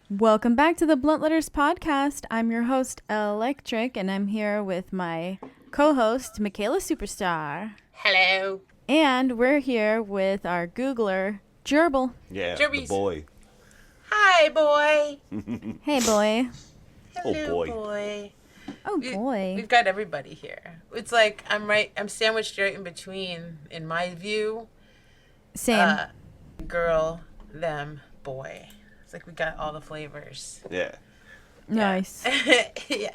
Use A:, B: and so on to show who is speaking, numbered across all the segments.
A: Welcome back to the Blunt Letters podcast. I'm your host, Elle, and I'm here with my co-host, Micaela Superstar.
B: Hello.
A: And we're here with our Googler, Jerbil.
C: Yeah,
B: Jerby's.
C: the boy.
B: Hi, boy.
A: Hey, boy.
B: Hello,
C: Oh, boy.
B: boy.
A: Oh, boy.
B: We've got everybody here. It's like I'm sandwiched right in between, in my view.
A: Same.
B: Girl, them, boy. It's like we got all the flavors.
C: Yeah.
A: Nice.
B: Yeah.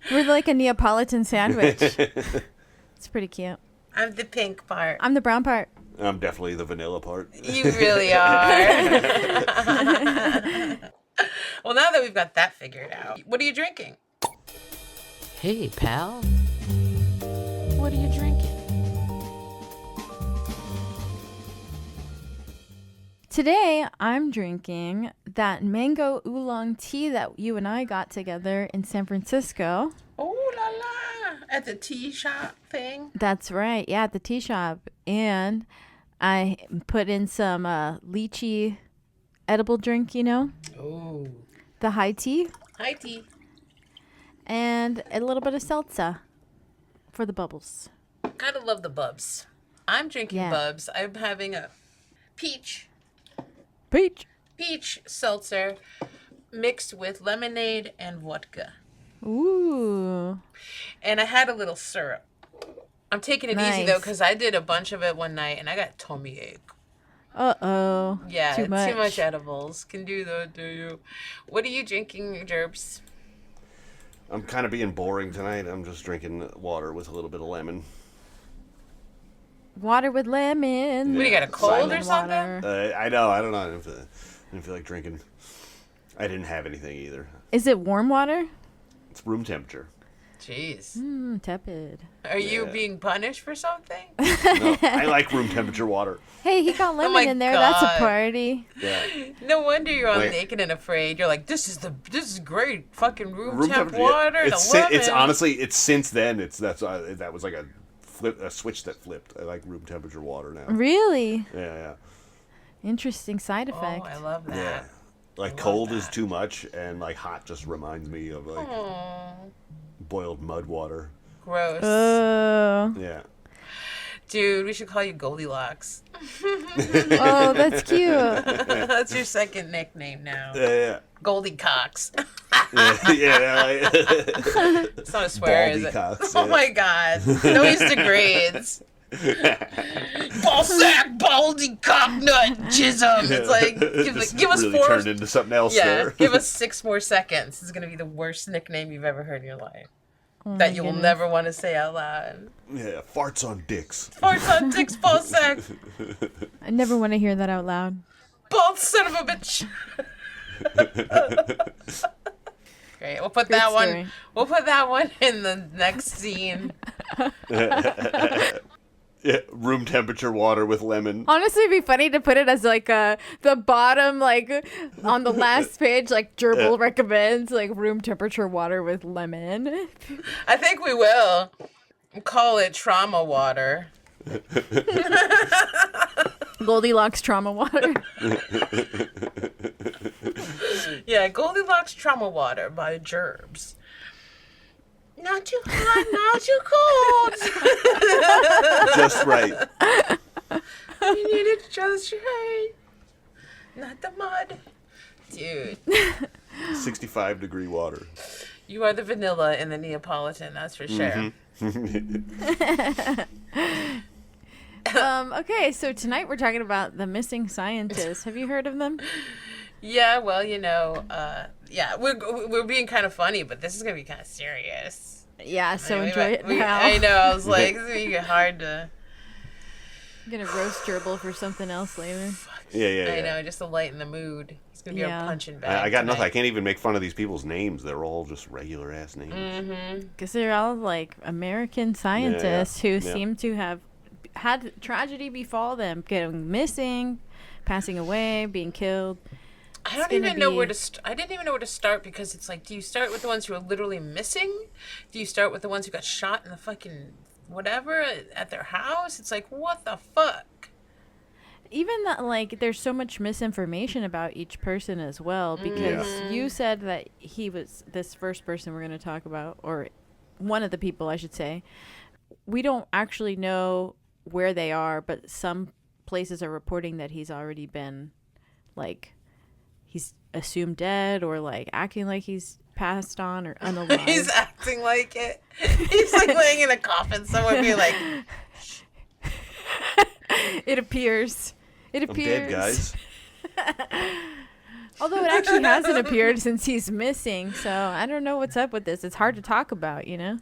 A: We're like a Neapolitan sandwich. It's pretty cute.
B: I'm the pink part.
A: I'm the brown part.
C: I'm definitely the vanilla part.
B: You really are. Well, now that we've got that figured out, what are you drinking?
D: Hey, pal. What are you drinking?
A: Today, I'm drinking that mango oolong tea that you and I got together in San Francisco.
B: Oh, la la. At the tea shop thing.
A: That's right. Yeah, at the tea shop. And I put in some lychee edible drink, you know?
B: Oh.
A: The high tea.
B: Hi, tea.
A: And a little bit of salsa for the bubbles.
B: Gotta love the bubs. I'm drinking
A: Yeah.
B: bubs. I'm having a peach seltzer mixed with lemonade and vodka.
A: Ooh.
B: And I had a little syrup. I'm taking it easy, though, because I did a bunch of it one night, and I got tummy ache.
A: Uh-oh.
B: Yeah,
A: Too much
B: edibles. Can do that, do you? What are you drinking, Jerbs?
C: I'm kind of being boring tonight. I'm just drinking water with a little bit of lemon.
A: Water with lemon.
B: What, do you got a cold or something?
A: Water.
C: I know. I don't know. I didn't feel like drinking. I didn't have anything either.
A: Is it warm water?
C: It's room temperature.
B: Jeez.
A: Tepid.
B: Are you being punished for something?
C: No, I like room temperature water.
A: Hey, he got lemon
B: my
A: in there. That's
B: God.
A: a party.
C: Yeah.
B: No wonder you're all
C: Wait.
B: naked and afraid. You're like, this is great. Fucking room temp
C: temperature.
B: water.
C: It's
B: the lemon.
C: it's honestly it's since then. That was like a switch that flipped. I like room temperature water now.
A: Really?
C: Yeah.
A: Interesting side
B: Oh,
A: effect.
B: I love that.
C: Yeah. Like cold is too much, and like hot just reminds me of like
B: Aw,
C: boiled mud water.
B: gross.
A: Oh.
C: Yeah.
B: Dude, we should call you Goldilocks.
A: Oh, that's cute.
B: That's your second nickname now.
C: Yeah.
B: Goldie Cox.
C: Yeah.
B: It's not a swear, is
C: Baldy
B: it?
C: cocks,
B: Oh
C: yeah.
B: my God. No Easter grades. Ballsack, baldy cock nut jism. It's like, give us
C: really
B: 4.
C: turned into something else there.
B: Give us 6 more seconds. This is going to be the worst nickname you've ever heard in your life.
A: Oh
B: That
A: my
B: you will
A: goodness.
B: never want to say out loud.
C: Yeah, farts on dicks.
B: Farts on Dick's ballsack.
A: I never want to hear that out loud.
B: Bald son of a bitch. Great. We'll put that
A: story.
B: one. We'll put that one in the next scene.
C: Yeah, room temperature water with lemon.
A: Honestly, it'd be funny to put it as like the bottom, like on the last page, like Jerbil recommends, like room temperature water with lemon.
B: I think we will call it trauma water.
A: Goldilocks trauma water.
B: Yeah, Goldilocks trauma water by Jerbs. Not too hot, not too cold.
C: Just right.
B: You need it just right. Not the mud. Dude,
C: 65-degree water.
B: you are the vanilla in the Neapolitan, that's for sure.
A: Okay, so tonight we're talking about the missing scientists. Have you heard of them?
B: Yeah, well, we're being kind of funny, but this is gonna be kind of serious.
A: Yeah, so
B: I mean,
A: enjoy it now.
B: I know. I was like, this is gonna get hard to.
A: I'm gonna roast Jerbil for something else later.
C: Yeah.
B: I know, just to lighten the mood. He's gonna be our punching bag.
C: I got nothing. I
B: tonight.
C: can't even make fun of these people's names. They're all just regular ass names.
B: Mm-hmm.
A: Because they're all like American scientists who
C: Yeah.
A: seem to have had tragedy befall them, getting missing, passing away, being killed.
B: I don't even know where to. I didn't even know where to start because it's like, do you start with the ones who are literally missing? Do you start with the ones who got shot in the fucking whatever at their house? It's like, what the fuck?
A: Even that, like, there's so much misinformation about each person as well, because you said that he was this first person we're going to talk about, or one of the people, I should say. We don't actually know where they are, but some places are reporting that he's already been, like, he's assumed dead, or like acting like he's passed on or unalive.
B: He's acting like it. He's like laying in a coffin somewhere, being like,
A: It appears.
C: I'm dead, guys.
A: Although it actually hasn't appeared since he's missing, so I don't know what's up with this. It's hard to talk about, you know?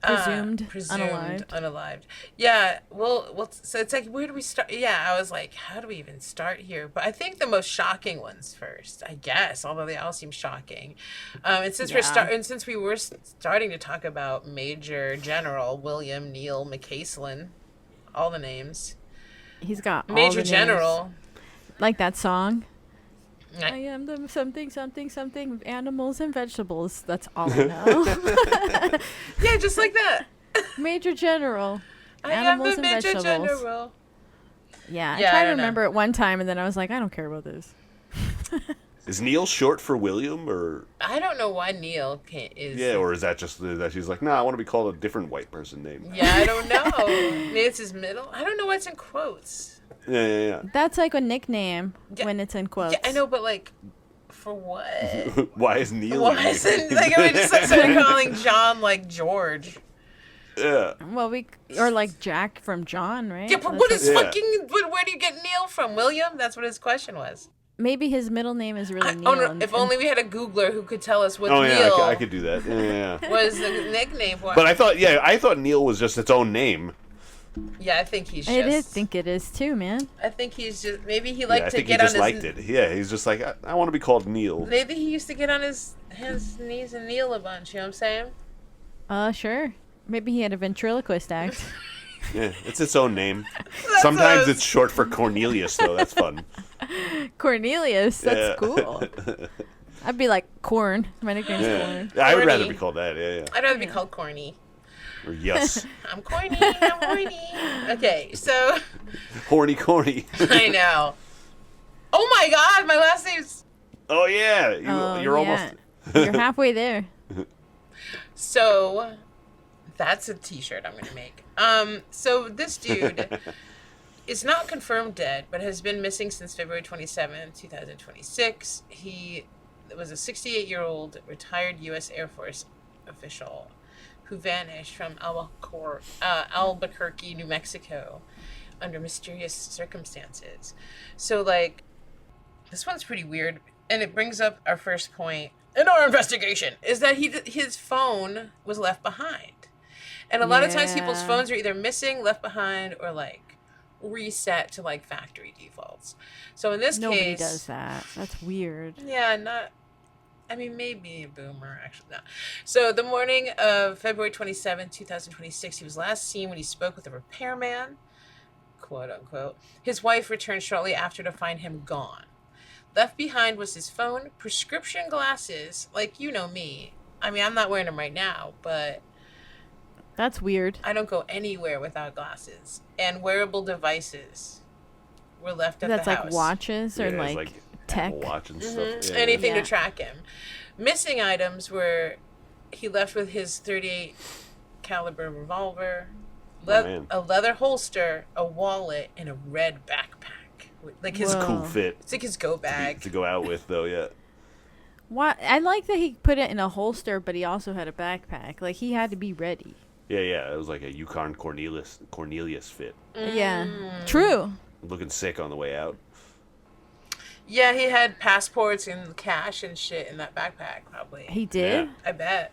A: Presumed
B: unalived. Yeah, well, so it's like, where do we start? Yeah, I was like, how do we even start here? But I think the most shocking ones first, I guess, although they all seem shocking. And since we were starting to talk about Major General William Neil McCaslin, all the names.
A: He's got
B: Major
A: all the
B: General.
A: Names. Like that song. I am the something animals and vegetables. That's all I know.
B: Yeah, just like that.
A: Major General.
B: I
A: animals
B: am the Major
A: vegetables.
B: General.
A: Yeah, I tried to remember it one time, and then I was like, I don't care about this.
C: Is Neil short for William, or?
B: I don't know why Neil is.
C: Yeah, or is that just that she's like, nah, I want to be called a different white person name.
B: Yeah, I don't know. Maybe it's his middle. I don't know why it's in quotes.
C: Yeah.
A: That's like a nickname when it's in quotes.
B: Yeah, I know, but like, for what?
C: Why is Neil?
B: Why isn't like I just started calling John like George?
C: Yeah.
A: Well, or like Jack from John, right?
B: Yeah, but what is fucking? Where do you get Neil from? William? That's what his question was.
A: Maybe his middle name is really Neil.
B: Oh, no, if only we had a Googler who could tell us what Neil.
C: Yeah, I could do that. Yeah.
B: Was the nickname for.
C: But I thought Neil was just its own name.
B: Yeah, I think he's just.
A: I think it is too, man.
B: I think he's just. Maybe he liked to
C: get
B: on his.
C: I think he just liked it. Yeah, he's just like, I want to be called Neil.
B: Maybe he used to get on his knees and kneel a bunch. You know what I'm saying?
A: Sure. Maybe he had a ventriloquist act.
C: Yeah, it's its own name. Sometimes it's short for Cornelius, though. That's fun.
A: Cornelius, that's cool. I'd be like Corn. My nickname's Corn.
C: I would rather be called that. Yeah.
B: I'd rather be called Corny.
C: Or yes.
B: I'm corny. I'm horny. Okay, so.
C: Corny.
B: I know. Oh my God, my last name's.
C: Oh yeah, you're almost.
A: You're halfway there.
B: So, that's a T-shirt I'm gonna make. So this dude is not confirmed dead, but has been missing since February 27, 2026. He was a 68-year-old retired U.S. Air Force official who vanished from Albuquerque, New Mexico, under mysterious circumstances. So, like, this one's pretty weird, and it brings up our first point in our investigation, is that his phone was left behind. And a lot of times people's phones are either missing, left behind, or, like, reset to, like, factory defaults. So in this
A: Nobody
B: case...
A: does that. That's weird.
B: Yeah, maybe a boomer, actually, no. So the morning of February 27, 2026, he was last seen when he spoke with a repairman, quote unquote. His wife returned shortly after to find him gone. Left behind was his phone, prescription glasses, like, you know me. I mean, I'm not wearing them right now, but...
A: That's weird.
B: I don't go anywhere without glasses. And wearable devices were left at the house.
A: That's like watches or like tech.
C: Apple Watch and stuff. Yeah.
B: Anything to track him. Missing items were he left with his .38 caliber revolver, a leather holster, a wallet, and a red backpack. Like his
C: cool fit.
B: It's like his go bag
C: to go out with, though. Yeah.
A: What I like that he put it in a holster, but he also had a backpack. Like he had to be ready.
C: Yeah. It was like a Yukon Cornelius fit.
A: Yeah. True.
C: Looking sick on the way out.
B: Yeah, he had passports and cash and shit in that backpack, probably.
A: He did?
B: Yeah.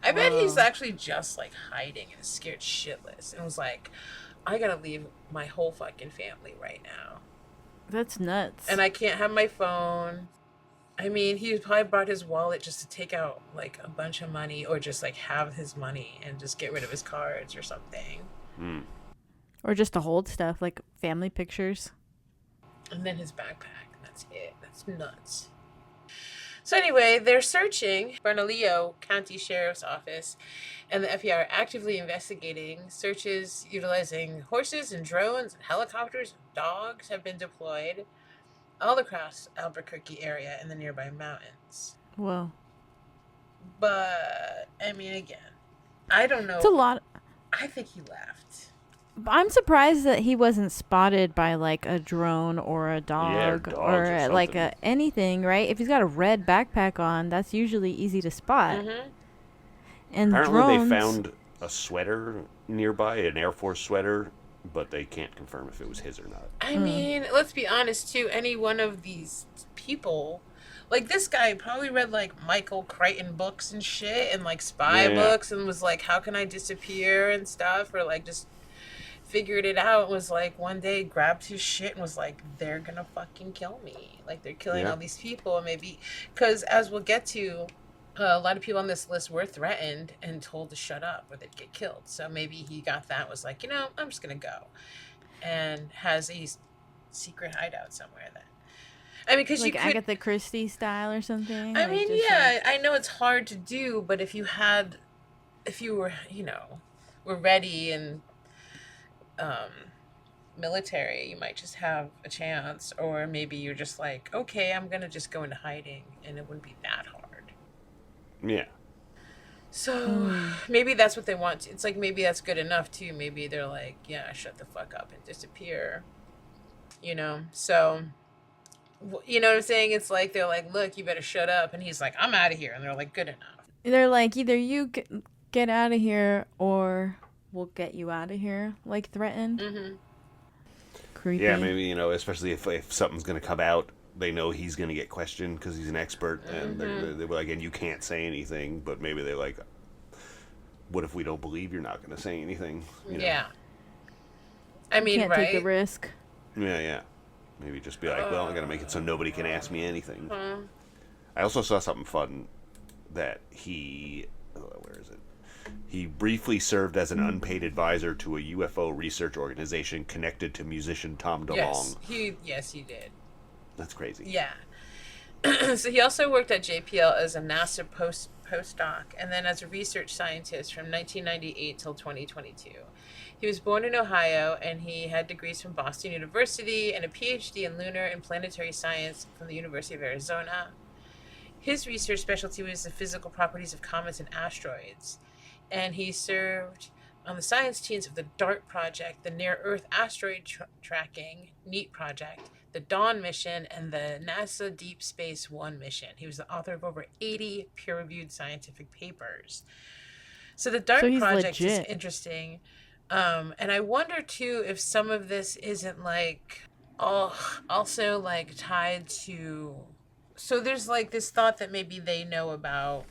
B: I bet he's actually just, like, hiding and scared shitless. And was like, I gotta leave my whole fucking family right now.
A: That's nuts.
B: And I can't have my phone. I mean, he probably brought his wallet just to take out, like, a bunch of money or just, like, have his money and just get rid of his cards or something.
A: Or just to hold stuff, like family pictures.
B: And then his backpack. That's it. That's nuts. So anyway, they're searching. Bernalillo County Sheriff's Office and the FBI are actively investigating. Searches utilizing horses and drones and helicopters and dogs have been deployed all across Albuquerque area and the nearby mountains.
A: Whoa.
B: But, I mean, again, I don't know.
A: It's a lot.
B: I think he left.
A: I'm surprised that he wasn't spotted by like a drone or a dog
C: dogs
A: or
C: or
A: like
C: something.
A: anything, right? If he's got a red backpack on, that's usually easy to spot.
B: Mm-hmm.
A: And
C: Apparently
A: drones,
C: they found a sweater nearby, an Air Force sweater, but they can't confirm if it was his or not.
B: I mean, let's be honest, too. Any one of these people, like this guy probably read like Michael Crichton books and shit and like spy books and was like, how can I disappear and stuff? Or like just figured it out, was like one day grabbed his shit and was like, they're gonna fucking kill me. Like they're killing all these people. Maybe, because as we'll get to, a lot of people on this list were threatened and told to shut up or they'd get killed. So maybe he got that, was like, I'm just going to go. And has a secret hideout somewhere then. I mean, because
A: like
B: you could...
A: Agatha Christie style or something.
B: I
A: like
B: mean,
A: just
B: yeah, I know it's hard to do, but if you were, were ready and military, you might just have a chance. Or maybe you're just like, okay, I'm going to just go into hiding and it wouldn't be that hard.
C: Yeah.
B: So maybe that's what they want. It's like maybe that's good enough too. Maybe they're like, yeah, shut the fuck up and disappear. So you know what I'm saying? It's like they're like, look, you better shut up, and he's like, I'm out of here, and they're like, good enough.
A: They're like, either you get out of here or we'll get you out of here. Like threatened.
B: Mm-hmm.
A: Creepy.
C: Yeah, maybe especially if something's gonna come out. They know he's going to get questioned because he's an expert, and they were like, and you can't say anything, but maybe they're like, what if we don't believe you're not going to say anything?
B: Yeah. I mean,
A: can't take the risk.
C: Yeah. Maybe just be like, well, I got to make it so nobody can ask me anything. I also saw something fun that where is it? He briefly served as an unpaid advisor to a UFO research organization connected to musician Tom DeLonge.
B: Yes, he did.
C: That's crazy.
B: Yeah. So he also worked at JPL as a NASA postdoc and then as a research scientist from 1998 till 2022. He was born in Ohio and he had degrees from Boston University and a PhD in lunar and planetary science from the University of Arizona. His research specialty was the physical properties of comets and asteroids. And he served on the science teams of the DART project, the Near Earth Asteroid Tracking NEAT project, the Dawn mission, and the NASA Deep Space One mission. He was the author of over 80 peer-reviewed scientific papers. So the DART project is interesting. And I wonder, too, if some of this isn't, also, tied to... So there's, this thought that maybe they know about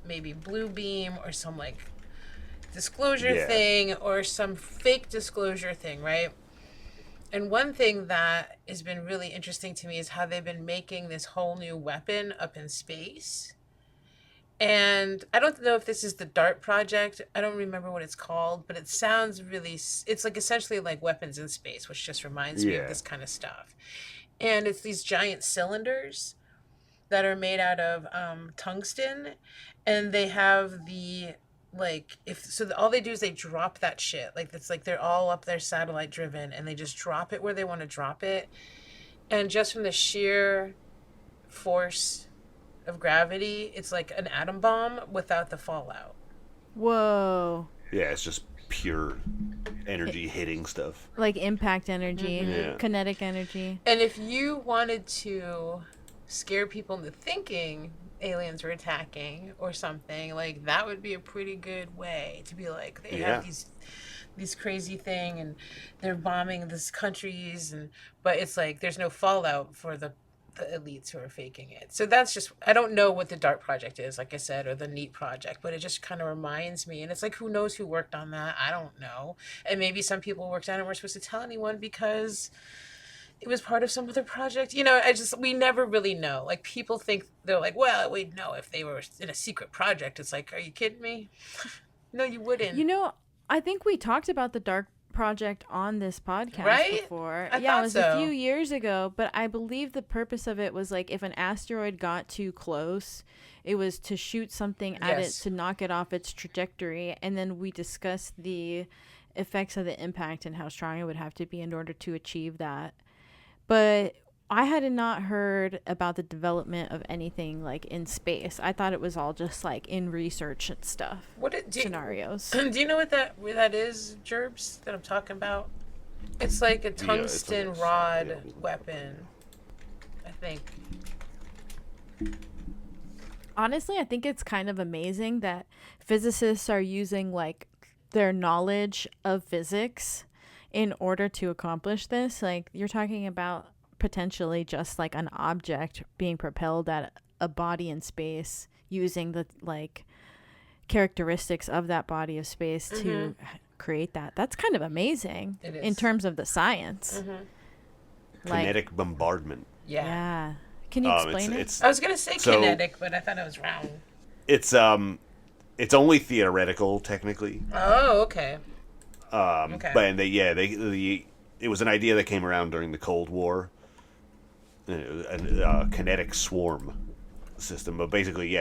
B: maybe Blue Beam or some, disclosure thing or some fake disclosure thing, right? And one thing that has been really interesting to me is how they've been making this whole new weapon up in space. And I don't know if this is the DART project. I don't remember what it's called, but it sounds really... It's essentially like weapons in space, which just reminds me of this kind of stuff. And it's these giant cylinders that are made out of tungsten. And they have the... all they do is they drop that shit. It's like they're all up there satellite driven and they just drop it where they want to drop it. And just from the sheer force of gravity, it's like an atom bomb without the fallout.
A: Whoa.
C: Yeah, it's just pure energy hitting stuff.
A: Like impact energy, kinetic energy.
B: And if you wanted to scare people into thinking aliens were attacking or something, that would be a pretty good way to be like, they have these crazy thing and they're bombing these countries, but it's like there's no fallout for the elites who are faking it. So that's just, I don't know what the DART project is, like I said, or the NEAT project, but it just kind of reminds me. And it's like, who knows who worked on that? I don't know. And maybe some people worked on it and weren't supposed to tell anyone because it was part of some other project. We never really know. People think, they're like, well, we'd know if they were in a secret project. It's like, are you kidding me? No, you wouldn't.
A: I think we talked about the DART project on this podcast
B: Right?
A: before.
B: I
A: Yeah,
B: thought
A: it was
B: so.
A: a few years ago, but I believe the purpose of it was like if an asteroid got too close, it was to shoot something at it
B: Yes.
A: to knock it off its trajectory, and then we discussed the effects of the impact and how strong it would have to be in order to achieve that. But I had not heard about the development of anything like in space. I thought it was all just like in research and stuff. Scenarios.
B: Do you know where that is, Jerbs, that I'm talking about? It's like a tungsten
C: like a-
B: rod
C: yeah.
B: weapon, I think.
A: Honestly, I think it's kind of amazing that physicists are using like their knowledge of physics in order to accomplish this. Like you're talking about potentially just like an object being propelled at a body in space using the like characteristics of that body of space to create that. That's kind of amazing
B: It
A: in
B: is.
A: terms of the science. Like,
C: Kinetic bombardment.
B: Yeah.
A: yeah. Can you explain it?
C: It's
B: I was gonna say
C: So-
B: kinetic, but I thought it was wrong.
C: it's only theoretical technically.
B: Oh, okay.
C: But it was an idea that came around during the Cold War. A kinetic swarm system, but basically,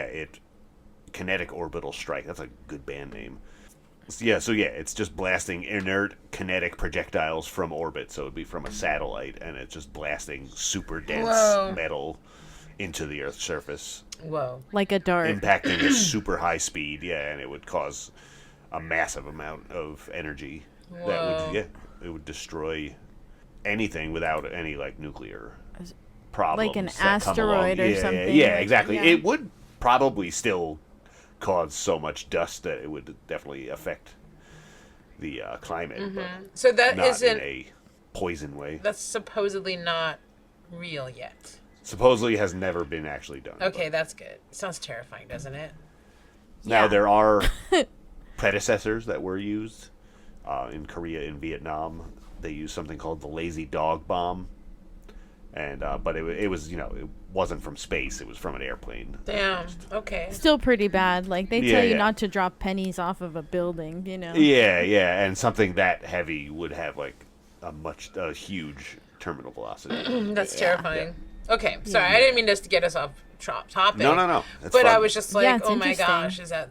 C: kinetic orbital strike. That's a good band name. So it's just blasting inert kinetic projectiles from orbit. So it'd be from a satellite, and it's just blasting super dense metal into the Earth's surface,
B: Whoa.
A: Like a dart.
C: impacting at super high speed. Yeah, and it would cause a massive amount of energy.
B: Whoa.
C: It would destroy anything without any like nuclear problems.
A: Like an
C: that come along.
A: asteroid or something.
C: Yeah,
A: Like,
C: exactly.
A: yeah.
C: It would probably still cause so much dust that it would definitely affect the climate, but
B: So that
C: not in
B: isn't.
C: a poison way.
B: That's supposedly not real yet.
C: Supposedly has never been actually done.
B: Okay, that's good. Sounds terrifying, doesn't it?
C: Now there are predecessors that were used in Korea and Vietnam. They used something called the lazy dog bomb, and but it was it wasn't from space. It was from an airplane.
B: Damn. Okay.
A: Still pretty bad. Like they
C: Yeah,
A: tell you
C: yeah.
A: not to drop pennies off of a building,
C: Yeah, and something that heavy would have like a huge terminal velocity.
B: That's terrifying. Okay, sorry, I didn't mean this to get us off topic.
C: No. It's
B: But I
C: fun.
B: was just
A: Yeah,
B: like,
A: it's
B: oh my
A: interesting.
B: gosh, is that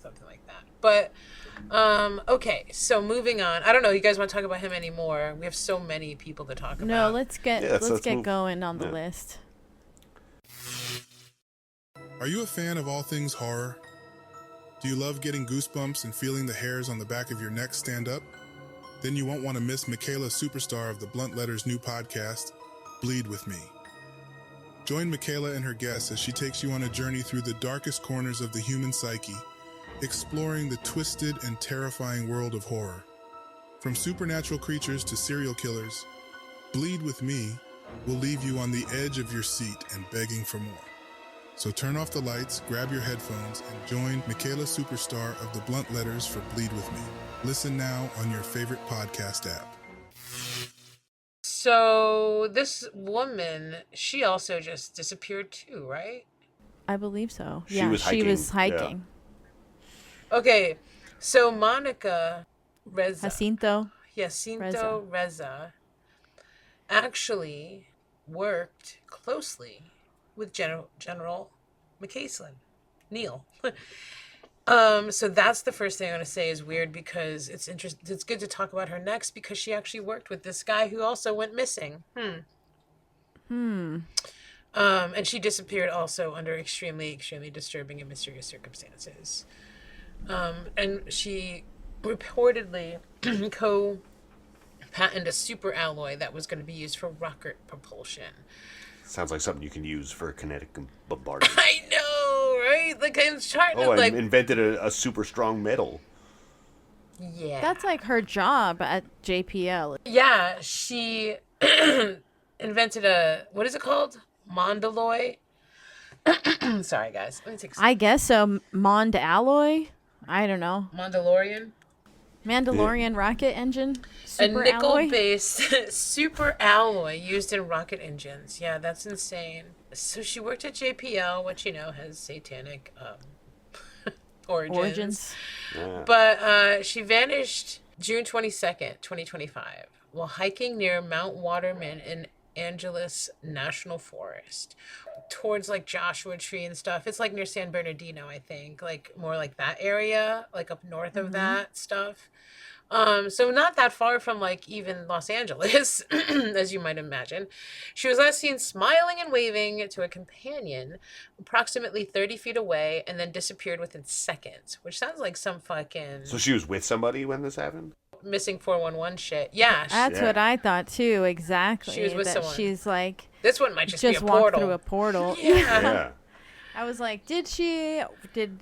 B: something like that? But okay, so moving on. I don't know. You guys want to talk about him anymore? We have so many people to talk about.
A: No, let's get
C: let's
A: get
C: move.
A: going on the
C: Yeah.
A: list.
E: Are you a fan of all things horror? Do you love getting goosebumps and feeling the hairs on the back of your neck stand up? Then you won't want to miss Micaela Superstar of the Blunt Letters' new podcast, Bleed With Me. Join Micaela and her guests as she takes you on a journey through the darkest corners of the human psyche, exploring the twisted and terrifying world of horror. From supernatural creatures to serial killers, Bleed With Me will leave you on the edge of your seat and begging for more. So turn off the lights, grab your headphones, and join Micaela Superstar of the Blunt Letters for Bleed With Me. Listen now on your favorite podcast app.
B: So this woman, she also just disappeared too, right?
A: I believe so.
C: She
A: Yeah,
C: was
A: she was
C: hiking,
A: hiking.
B: Okay, so Monica Reza,
A: Jacinto.
B: Jacinto Reza, actually worked closely with General McCaslin, Neil. So that's the first thing I'm going to say is weird because it's interesting. It's good to talk about her next because she actually worked with this guy who also went missing. And she disappeared also under extremely, extremely disturbing and mysterious circumstances. And she reportedly co-patented a super alloy that was going to be used for rocket propulsion.
C: Sounds like something you can use for kinetic bombardment.
B: I know, right? Like I'm trying to
C: I invented a super strong metal.
B: yeah.
A: That's like her job at JPL.
B: Yeah, she invented what is it called? Mondaloy? Sorry, guys. Let me take
A: I guess so. Mond alloy. I don't know.
B: Mandalorian.
A: Mandalorian rocket engine.
B: A
A: Super alloy.
B: nickel-based super alloy used in rocket engines. Yeah, that's insane. So she worked at JPL, which, has satanic origins.
A: Origins.
C: Yeah.
B: But she vanished June 22nd, 2025. While hiking near Mount Waterman in Angeles National Forest, towards like Joshua Tree and stuff. It's like near San Bernardino, I think, like more like that area, like up north of that stuff. So not that far from like even Los Angeles, as you might imagine. She was last seen smiling and waving to a companion approximately 30 feet away and then disappeared within seconds, which sounds like some fucking
C: So she was with somebody when this happened?
B: missing 411 shit. Yeah.
A: That's what I thought too. Exactly.
B: She was with
A: that
B: someone.
A: She's like
B: This one might just be a
A: walked
B: portal.
A: through a portal.
C: Yeah.
A: I was like, did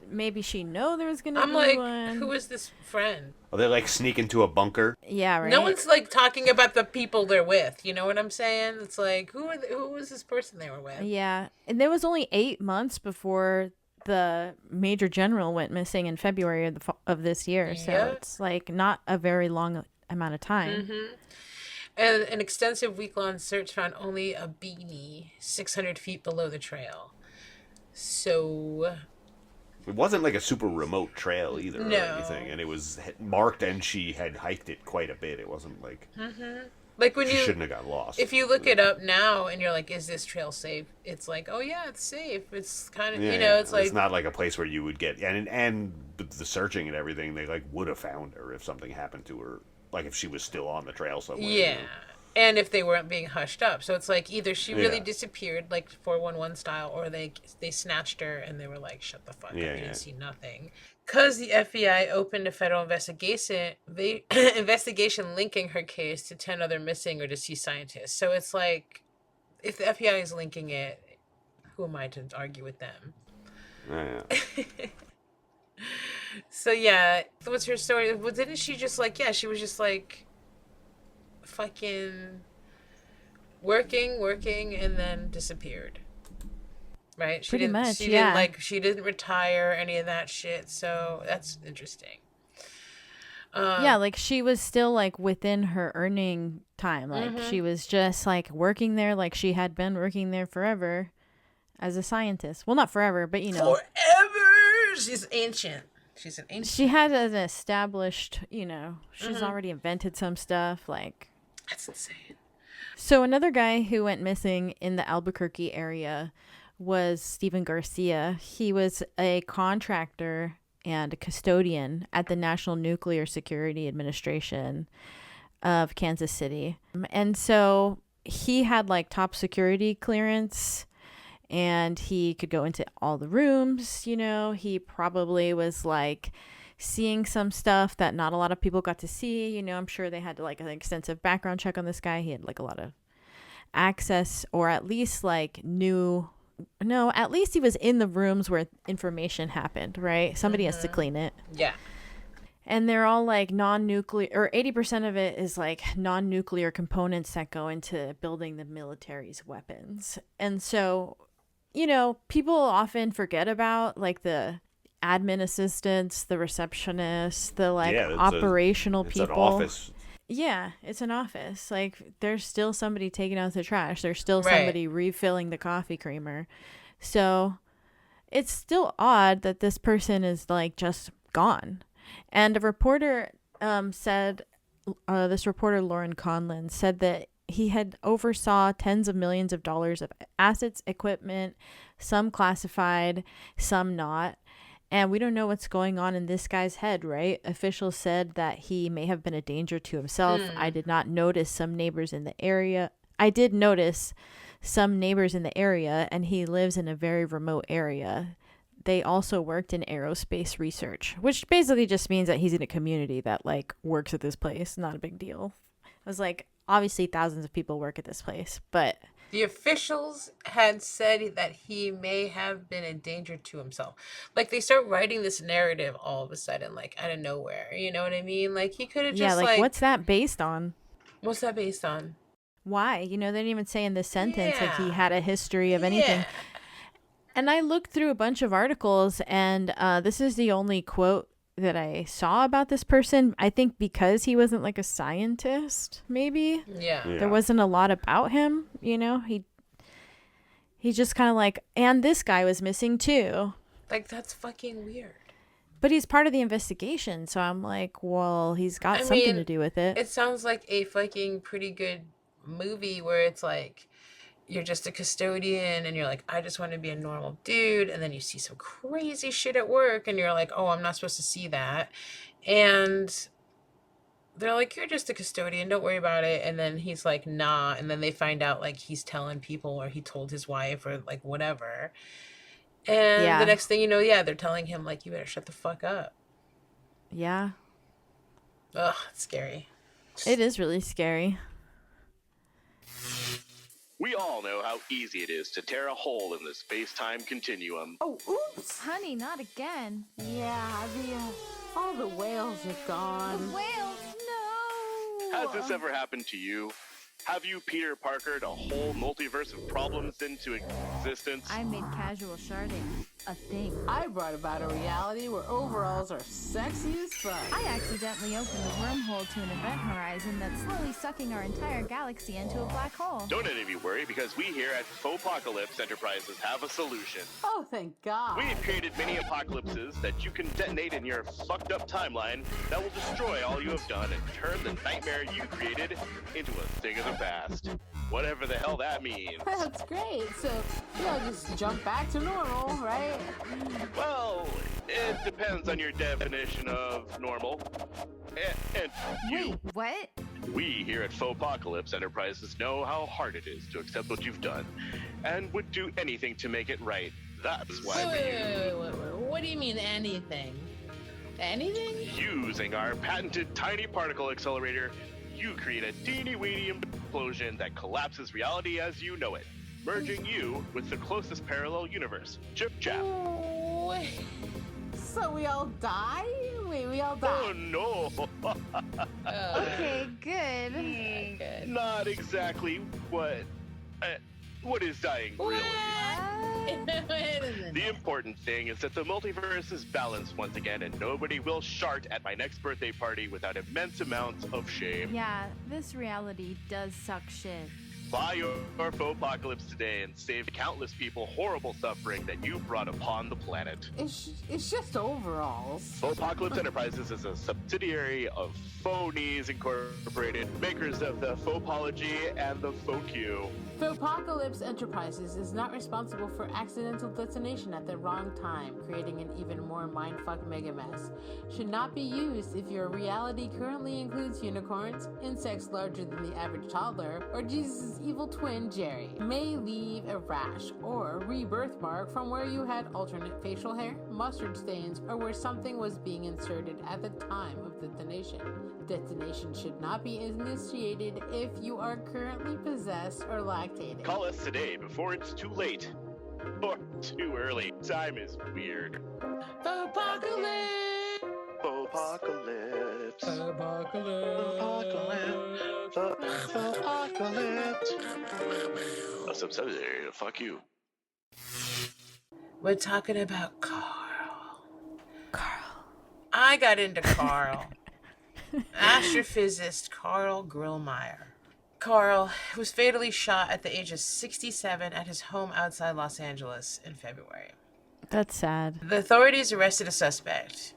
A: maybe she know there was gonna
B: I'm
A: be
B: like,
A: one?
B: who is this friend?
C: Are they like sneak into a bunker?
A: Yeah, right.
B: No one's like talking about the people they're with. You know what I'm saying? It's like, who was this person they were with?
A: Yeah, and there was only 8 months before the Major General went missing in February of this year, so it's like not a very long amount of time.
B: And an extensive week-long search found only a beanie 600 feet below the trail. So
C: It wasn't like a super remote trail either or
B: No.
C: anything, and it was marked and she had hiked it quite a bit. It wasn't like
B: like when
C: she
B: you
C: shouldn't have got lost.
B: if you look it up now and you're like, is this trail safe? It's like, oh yeah, it's safe. It's kind of it's like
C: it's not like a place where you would get and the searching and everything. They like would have found her if something happened to her, like if she was still on the trail somewhere.
B: yeah. And if they weren't being hushed up. So it's like either she really
C: Yeah.
B: disappeared, like 411 style, or they snatched her and they were like, shut the fuck up, you
C: Yeah.
B: didn't see nothing. Because the FBI opened a federal investigation linking her case to 10 other missing or deceased scientists. So it's like, if the FBI is linking it, who am I to argue with them?
C: Yeah.
B: So yeah, what's her story? Well, didn't she just like, she was just like fucking working and then disappeared. Right?
A: Pretty much,
B: she
A: yeah.
B: she didn't retire, any of that shit. So that's interesting.
A: Yeah, like she was still like within her earning time. Like she was just like working there, like she had been working there forever as a scientist. Well, not forever, but
B: Forever! She's ancient. She's an ancient.
A: she had an established, she's already invented some stuff. Like,
B: That's insane.
A: so another guy who went missing in the Albuquerque area was Stephen Garcia. He was a contractor and a custodian at the National Nuclear Security Administration of Kansas City. And so he had like top security clearance and he could go into all the rooms. He probably was like seeing some stuff that not a lot of people got to see. I'm sure they had like an extensive background check on this guy. He had like a lot of access, or at least like at least he was in the rooms where information happened, right? Somebody has to clean it.
B: Yeah.
A: And they're all like non-nuclear, or 80% of it is like non-nuclear components that go into building the military's weapons. And so, people often forget about like the admin assistants, the receptionists, the like operational people.
C: It's an office.
A: Yeah, it's an office. Like, there's still somebody taking out the trash. There's still somebody refilling the coffee creamer. So it's still odd that this person is like just gone. And a reporter said, this reporter Lauren Conlon said that he had oversaw tens of millions of dollars of assets, equipment, some classified, some not. And we don't know what's going on in this guy's head, right? Officials said that he may have been a danger to himself. I did not notice some neighbors in the area. I did notice some neighbors in the area, and he lives in a very remote area. They also worked in aerospace research, which basically just means that he's in a community that like works at this place. Not a big deal. I was like, obviously thousands of people work at this place, but
B: The officials had said that he may have been a danger to himself. Like, they start writing this narrative all of a sudden, like, out of nowhere. You know what I mean? Like, he could have just,
A: like, what's that based on?
B: What's that based on?
A: Why? They didn't even say in this sentence, like, he had a history of anything.
B: Yeah.
A: And I looked through a bunch of articles, and this is the only quote that I saw about this person. I think because he wasn't like a scientist, maybe.
B: Yeah.
A: There wasn't a lot about him, He just kind of like, and this guy was missing too.
B: Like, that's fucking weird.
A: But he's part of the investigation, so I'm like, well, he's got something to do with it.
B: It sounds like a fucking pretty good movie where it's like you're just a custodian and you're like, I just want to be a normal dude, and then you see some crazy shit at work and you're like, oh, I'm not supposed to see that. And they're like, you're just a custodian, don't worry about it. And then he's like, nah. And then they find out like he's telling people, or he told his wife, or like whatever. And the next thing you know, they're telling him like, you better shut the fuck up.
A: Yeah.
B: Ugh, it's scary.
A: It is really scary.
F: We all know how easy it is to tear a hole in the space-time continuum.
G: Oh, oops.
H: Honey, not again.
G: Yeah, all the whales are gone.
H: The whales? No!
F: Has this ever happened to you? Have you Peter Parkered a whole multiverse of problems into existence?
H: I made casual sharding a thing.
G: I brought about a reality where overalls are sexy as fuck.
H: I accidentally opened a wormhole to an event horizon that's slowly sucking our entire galaxy into a black hole.
F: Don't any of you worry, because we here at Fopocalypse Enterprises have a solution.
G: Oh, thank God.
F: We have created mini apocalypses that you can detonate in your fucked up timeline that will destroy all you have done and turn the nightmare you created into a thing of the past. Whatever the hell that means.
G: That's great. So, just jump back to normal, right?
F: Well, it depends on your definition of normal. And you.
H: Wait, what?
F: We here at Fopocalypse Enterprises know how hard it is to accept what you've done, and would do anything to make it right. That's why
B: Wait. What do you mean anything? Anything?
F: Using our patented tiny particle accelerator, you create a teeny-weeny implosion that collapses reality as you know it, merging you with the closest parallel universe. Chip-chap.
G: So we all die? Wait, we all die?
F: Oh no!
H: Okay, good.
F: Not exactly what is dying really. The important thing is that the multiverse is balanced once again, and nobody will shart at my next birthday party without immense amounts of shame.
H: Yeah, this reality does suck shit.
F: Buy your Fopocalypse today and save countless people horrible suffering that you brought upon the planet.
G: It's just overalls.
F: Fopocalypse Enterprises is a subsidiary of Phonies Incorporated, makers of the Fopology and the FOQ.
G: Fopocalypse Enterprises is not responsible for accidental detonation at the wrong time, creating an even more mindfuck mega mess. Should not be used if your reality currently includes unicorns, insects larger than the average toddler, or Jesus' evil twin, Jerry. May leave a rash or rebirth mark from where you had alternate facial hair, mustard stains, or where something was being inserted at the time of detonation. Detonation should not be initiated if you are currently possessed or lactating.
F: Call us today before it's too late. Or too early. Time is weird.
B: Apocalypse!
F: Fopocalypse.
B: Apocalypse.
F: A subsidiary. Fuck you.
B: We're talking about Carl. I got into Carl. Astrophysicist Carl Grillmeyer. Carl was fatally shot at the age of 67 at his home outside Los Angeles in February.
A: That's sad.
B: The authorities arrested a suspect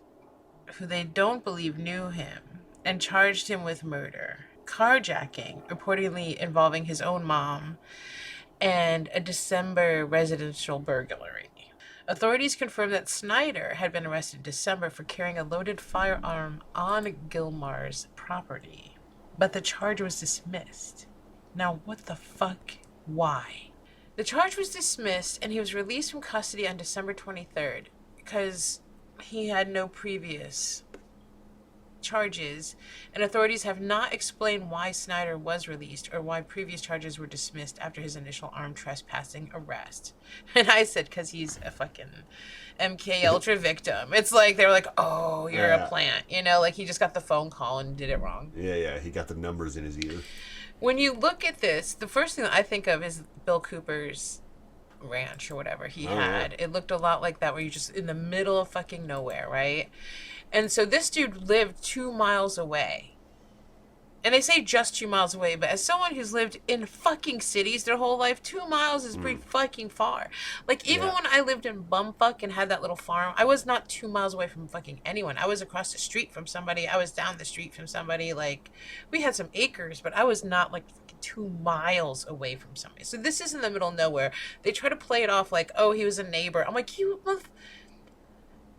B: who they don't believe knew him and charged him with murder, carjacking, reportedly involving his own mom, and a December residential burglary. Authorities confirmed that Snyder had been arrested in December for carrying a loaded firearm on Gilmar's property, but the charge was dismissed. Now, what the fuck? Why? The charge was dismissed and he was released from custody on December 23rd because he had no previous charges, and authorities have not explained why Snyder was released or why previous charges were dismissed after his initial armed trespassing arrest. And I said, because he's a fucking MK Ultra victim. It's like they were like, oh, you're a plant, like he just got the phone call and did it wrong.
C: Yeah, he got the numbers in his ear.
B: When you look at this, the first thing that I think of is Bill Cooper's ranch or whatever he had. It looked a lot like that, where you're just in the middle of fucking nowhere, right? And so this dude lived 2 miles away. And I say just 2 miles away, but as someone who's lived in fucking cities their whole life, 2 miles is pretty fucking far. Like, even when I lived in bumfuck and had that little farm, I was not 2 miles away from fucking anyone. I was across the street from somebody. I was down the street from somebody. Like, we had some acres, but I was not, like, 2 miles away from somebody. So this is in the middle of nowhere. They try to play it off like, oh, he was a neighbor. I'm like,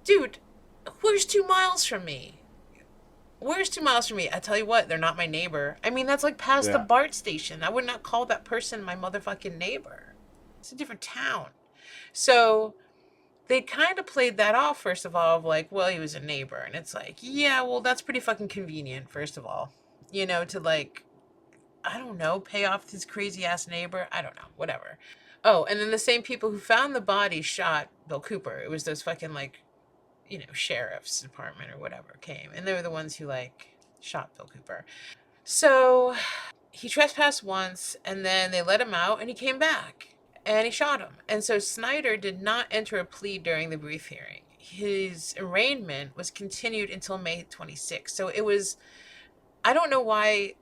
B: dude, where's 2 miles from me? Where's 2 miles from me? I tell you what, they're not my neighbor. I mean, that's like past the BART station. I would not call that person my motherfucking neighbor. It's a different town. So they kind of played that off, first of all, of like, well, he was a neighbor. And it's like, yeah, well, that's pretty fucking convenient, first of all. You know, to like, I don't know, pay off his crazy ass neighbor. I don't know, whatever. Oh, and then the same people who found the body shot Bill Cooper. It was those fucking like, you know, sheriff's department or whatever came. And they were the ones who, like, shot Bill Cooper. So he trespassed once, and then they let him out, and he came back. And he shot him. And so Snyder did not enter a plea during the brief hearing. His arraignment was continued until May 26th. So it was, I don't know why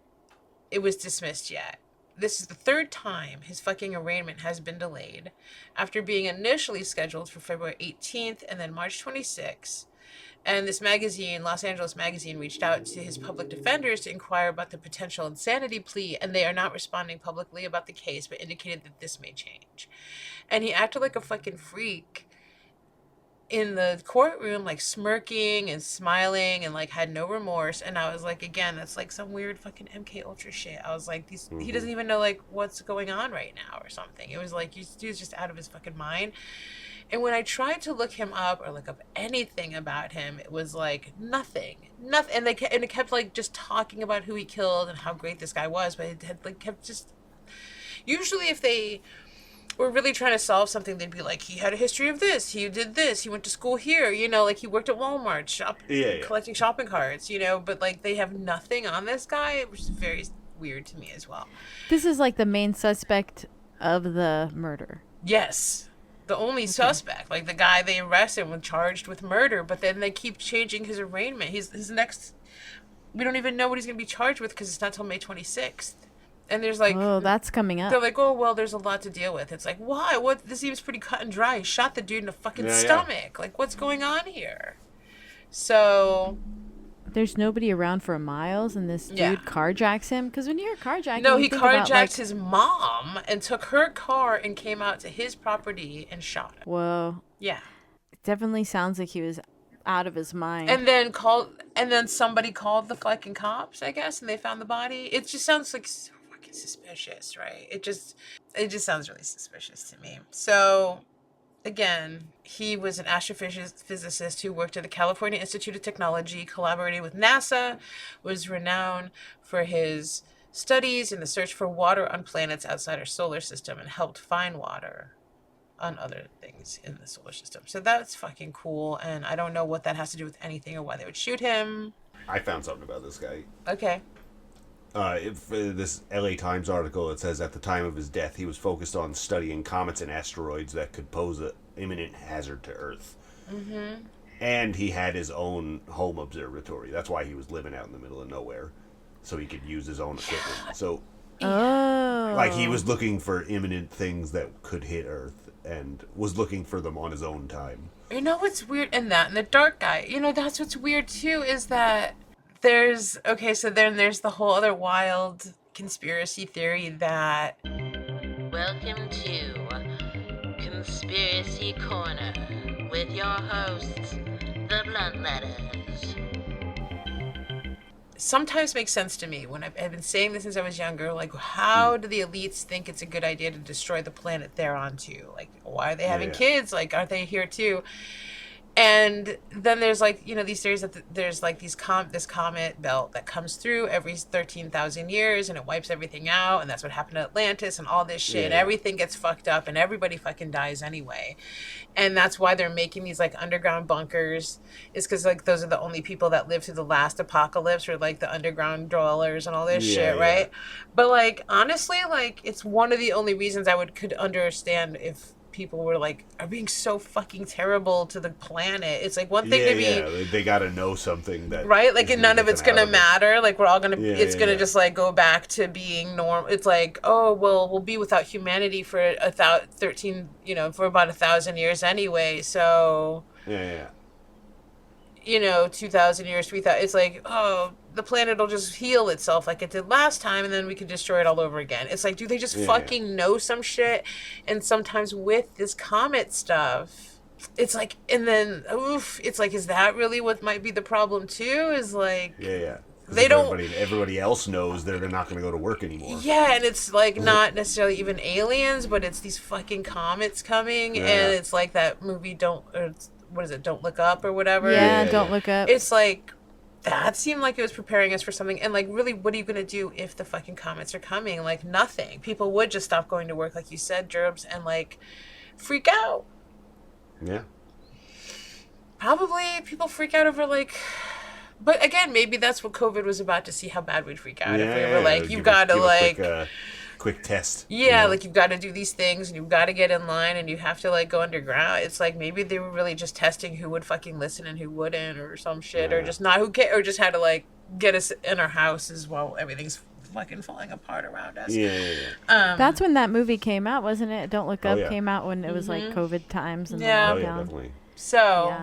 B: it was dismissed yet. This is the third time his fucking arraignment has been delayed after being initially scheduled for February 18th and then March 26th. And this magazine, Los Angeles Magazine, reached out to his public defenders to inquire about the potential insanity plea, and they are not responding publicly about the case, but indicated that this may change. And he acted like a fucking freak in the courtroom, like smirking and smiling and like had no remorse. And I was like, again, that's like some weird fucking MK Ultra shit. I was like, he doesn't even know like what's going on right now or something. It was like, this dude's just out of his fucking mind. And when I tried to look him up or look up anything about him, it was like nothing. And it kept like just talking about who he killed and how great this guy was, but it had like kept just, usually if they were really trying to solve something, they'd be like, he had a history of this, he did this, he went to school here, you know, like he worked at Walmart collecting shopping carts, you know, but like they have nothing on this guy, which is very weird to me as well.
A: This is like the main suspect of the murder.
B: Yes, the only suspect, like the guy they arrested was charged with murder, but then they keep changing his arraignment. His next, we don't even know what he's going to be charged with because it's not till May 26th. And there's like,
A: oh, that's coming up.
B: They're like, oh, well, there's a lot to deal with. It's like, why? What? This seems pretty cut and dry. He shot the dude in the fucking stomach. Like, what's going on here? So
A: there's nobody around for Miles, and this dude carjacks him. Because when you hear carjacking,
B: no, he carjacked his mom and took her car and came out to his property and shot him.
A: Whoa.
B: Yeah.
A: It definitely sounds like he was out of his mind.
B: And then somebody called the fucking cops, I guess, and they found the body. It just sounds like so fucking suspicious, right? It just sounds really suspicious to me. So again, he was an astrophysicist who worked at the California Institute of Technology, collaborated with NASA, was renowned for his studies in the search for water on planets outside our solar system, and helped find water on other things in the solar system. So that's fucking cool, and I don't know what that has to do with anything or why they would shoot him.
C: I found something about this guy.
B: Okay.
C: This LA Times article, it says at the time of his death, he was focused on studying comets and asteroids that could pose an imminent hazard to Earth. Mm-hmm. And he had his own home observatory. That's why he was living out in the middle of nowhere, so he could use his own equipment. So, like, he was looking for imminent things that could hit Earth and was looking for them on his own time.
B: You know what's weird in that? And the dark guy, you know, that's what's weird too, is that there's the whole other wild conspiracy theory that...
I: Welcome to Conspiracy Corner with your hosts, the Blunt Letters.
B: Sometimes makes sense to me when I've been saying this since I was younger. Like, how do the elites think it's a good idea to destroy the planet they're on to? Like, why are they having kids? Like, aren't they here too? And then there's like, you know, these theories that there's like this comet belt that comes through every 13,000 years and it wipes everything out, and that's what happened to Atlantis and all this shit. And everything gets fucked up and everybody fucking dies anyway. And that's why they're making these like underground bunkers, is because like those are the only people that live through the last apocalypse, or like the underground dwellers and all this shit, right? But like honestly, like it's one of the only reasons I could understand if people were like are being so fucking terrible to the planet. It's like one thing to be
C: they got to know something that
B: right, like and none of it's gonna matter. Like we're all gonna, it's gonna
C: yeah.
B: just like go back to being normal. It's like, oh well, we'll be without humanity for 13, for about 1,000 years anyway. So
C: yeah.
B: 2,000 years, 3,000. It's like, oh, the planet will just heal itself like it did last time, and then we can destroy it all over again. It's like, do they just fucking know some shit? And sometimes with this comet stuff, it's like, and then, it's like, is that really what might be the problem too? Is like,
C: they don't. Everybody else knows they're not going to go to work anymore.
B: Yeah, and it's like not necessarily even aliens, but it's these fucking comets coming, and it's like that movie Don't Look Up or whatever.
A: Yeah, Don't Look Up.
B: It's like, that seemed like it was preparing us for something. And like, really, what are you going to do if the fucking comets are coming? Like, nothing. People would just stop going to work, like you said, Jerbs, and like, freak out.
C: Yeah.
B: Probably people freak out over like, but again, maybe that's what COVID was about, to see how bad we'd freak out. If we were like, you've got to like...
C: quick test.
B: Yeah, like you've got to do these things and you've got to get in line and you have to like go underground. It's like maybe they were really just testing who would fucking listen and who wouldn't, or some shit, or just not who cared, or just had to like get us in our houses while everything's fucking falling apart around us.
A: That's when that movie came out, wasn't it? Don't Look Up came out when it was like COVID times and
C: definitely.
B: So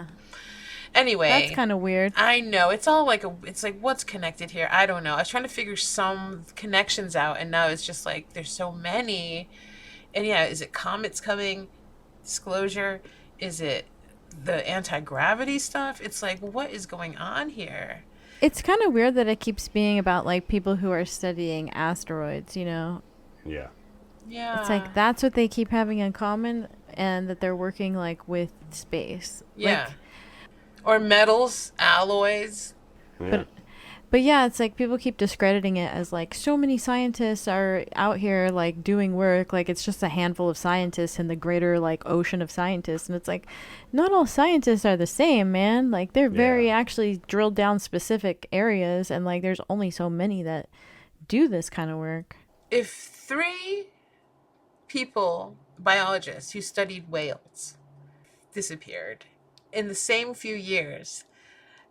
B: anyway,
A: that's kind of weird.
B: I know, it's all like it's like, what's connected here? I don't know. I was trying to figure some connections out, and now it's just like there's so many. And is it comets coming? Disclosure? Is it the anti-gravity stuff? It's like, what is going on here?
A: It's kind of weird that it keeps being about like people who are studying asteroids,
C: Yeah.
A: It's like that's what they keep having in common, and that they're working like with space.
B: Yeah. Or metals, alloys.
A: But yeah, it's like people keep discrediting it as like so many scientists are out here like doing work, like it's just a handful of scientists in the greater like ocean of scientists. And it's like, not all scientists are the same, man. Like they're very actually drilled down specific areas, and like there's only so many that do this kind of work.
B: If 3 people, biologists who studied whales, disappeared in the same few years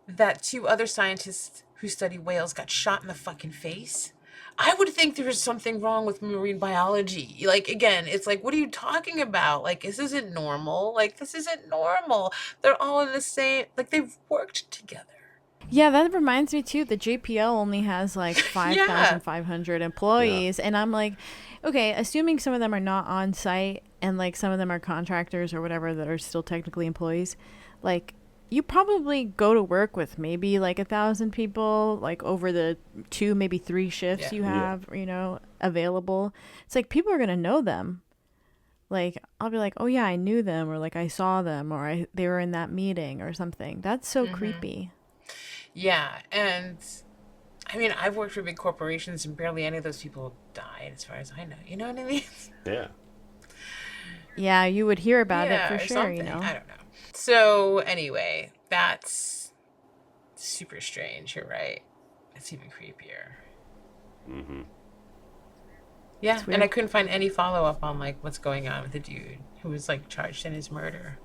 B: that 2 other scientists who study whales got shot in the fucking face, I would think there was something wrong with marine biology. Like, again, it's like, what are you talking about? Like, this isn't normal. Like, this isn't normal. They're all in the same, like, they've worked together.
A: Yeah, that reminds me too. The JPL only has like 5,500 employees, and I'm like, okay, assuming some of them are not on site and like some of them are contractors or whatever that are still technically employees, like you probably go to work with maybe like 1,000 people, like over the 2, maybe 3 shifts you have, available. It's like people are gonna know them. Like I'll be like, oh yeah, I knew them, or like I saw them, or they were in that meeting or something. That's so creepy.
B: Yeah, and I mean, I've worked for big corporations and barely any of those people died, as far as I know. You know what I mean?
C: Yeah.
A: Yeah, you would hear about it for sure,
B: something. I don't know. So, anyway, that's super strange. You're right. It's even creepier.
C: Mm-hmm.
B: Yeah, and I couldn't find any follow-up on, like, what's going on with the dude who was, like, charged in his murder.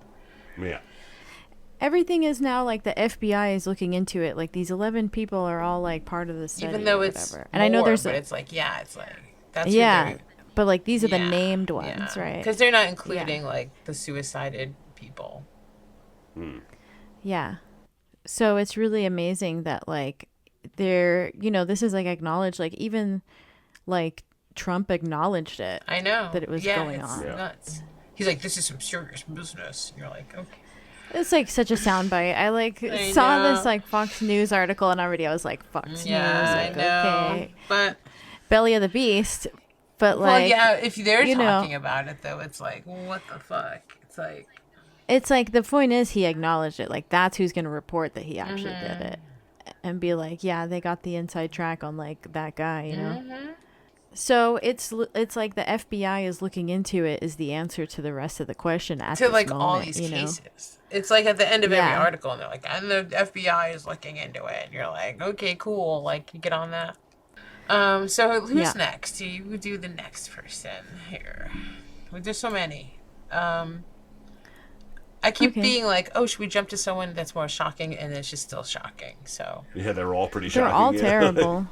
C: Yeah.
A: Everything is now like the FBI is looking into it. Like these 11 people are all like part of the study,
B: even though
A: or
B: it's
A: whatever. And I know there's,
B: but it's like, it's like that's
A: but like these are the named ones, right?
B: Because they're not including like the suicided people.
A: Yeah, so it's really amazing that like they're, this is like acknowledged. Like even like Trump acknowledged it.
B: I know
A: that it was going on.
B: Nuts. He's like, this is some serious business. And you're like, okay.
A: It's like such a soundbite. I saw this like Fox News article, and already I was like, Fox News, like, okay,
B: but
A: belly of the beast. But like,
B: if they're talking about it though, it's like, what the fuck? It's like
A: the point is he acknowledged it. Like that's who's gonna report that he actually did it, and be like, yeah, they got the inside track on like that guy, you know. So it's like the FBI is looking into it is the answer to the rest of the question at this
B: like
A: moment,
B: all these cases. It's like at the end of every article, and they're like, and the FBI is looking into it, and you're like, okay, cool, like you get on that. So who's next? You do the next person here. There's so many. I keep being like, oh, should we jump to someone that's more shocking? And it's just still shocking. So
C: Yeah, they're all pretty
A: They're
C: shocking.
A: all
C: yeah.
A: terrible.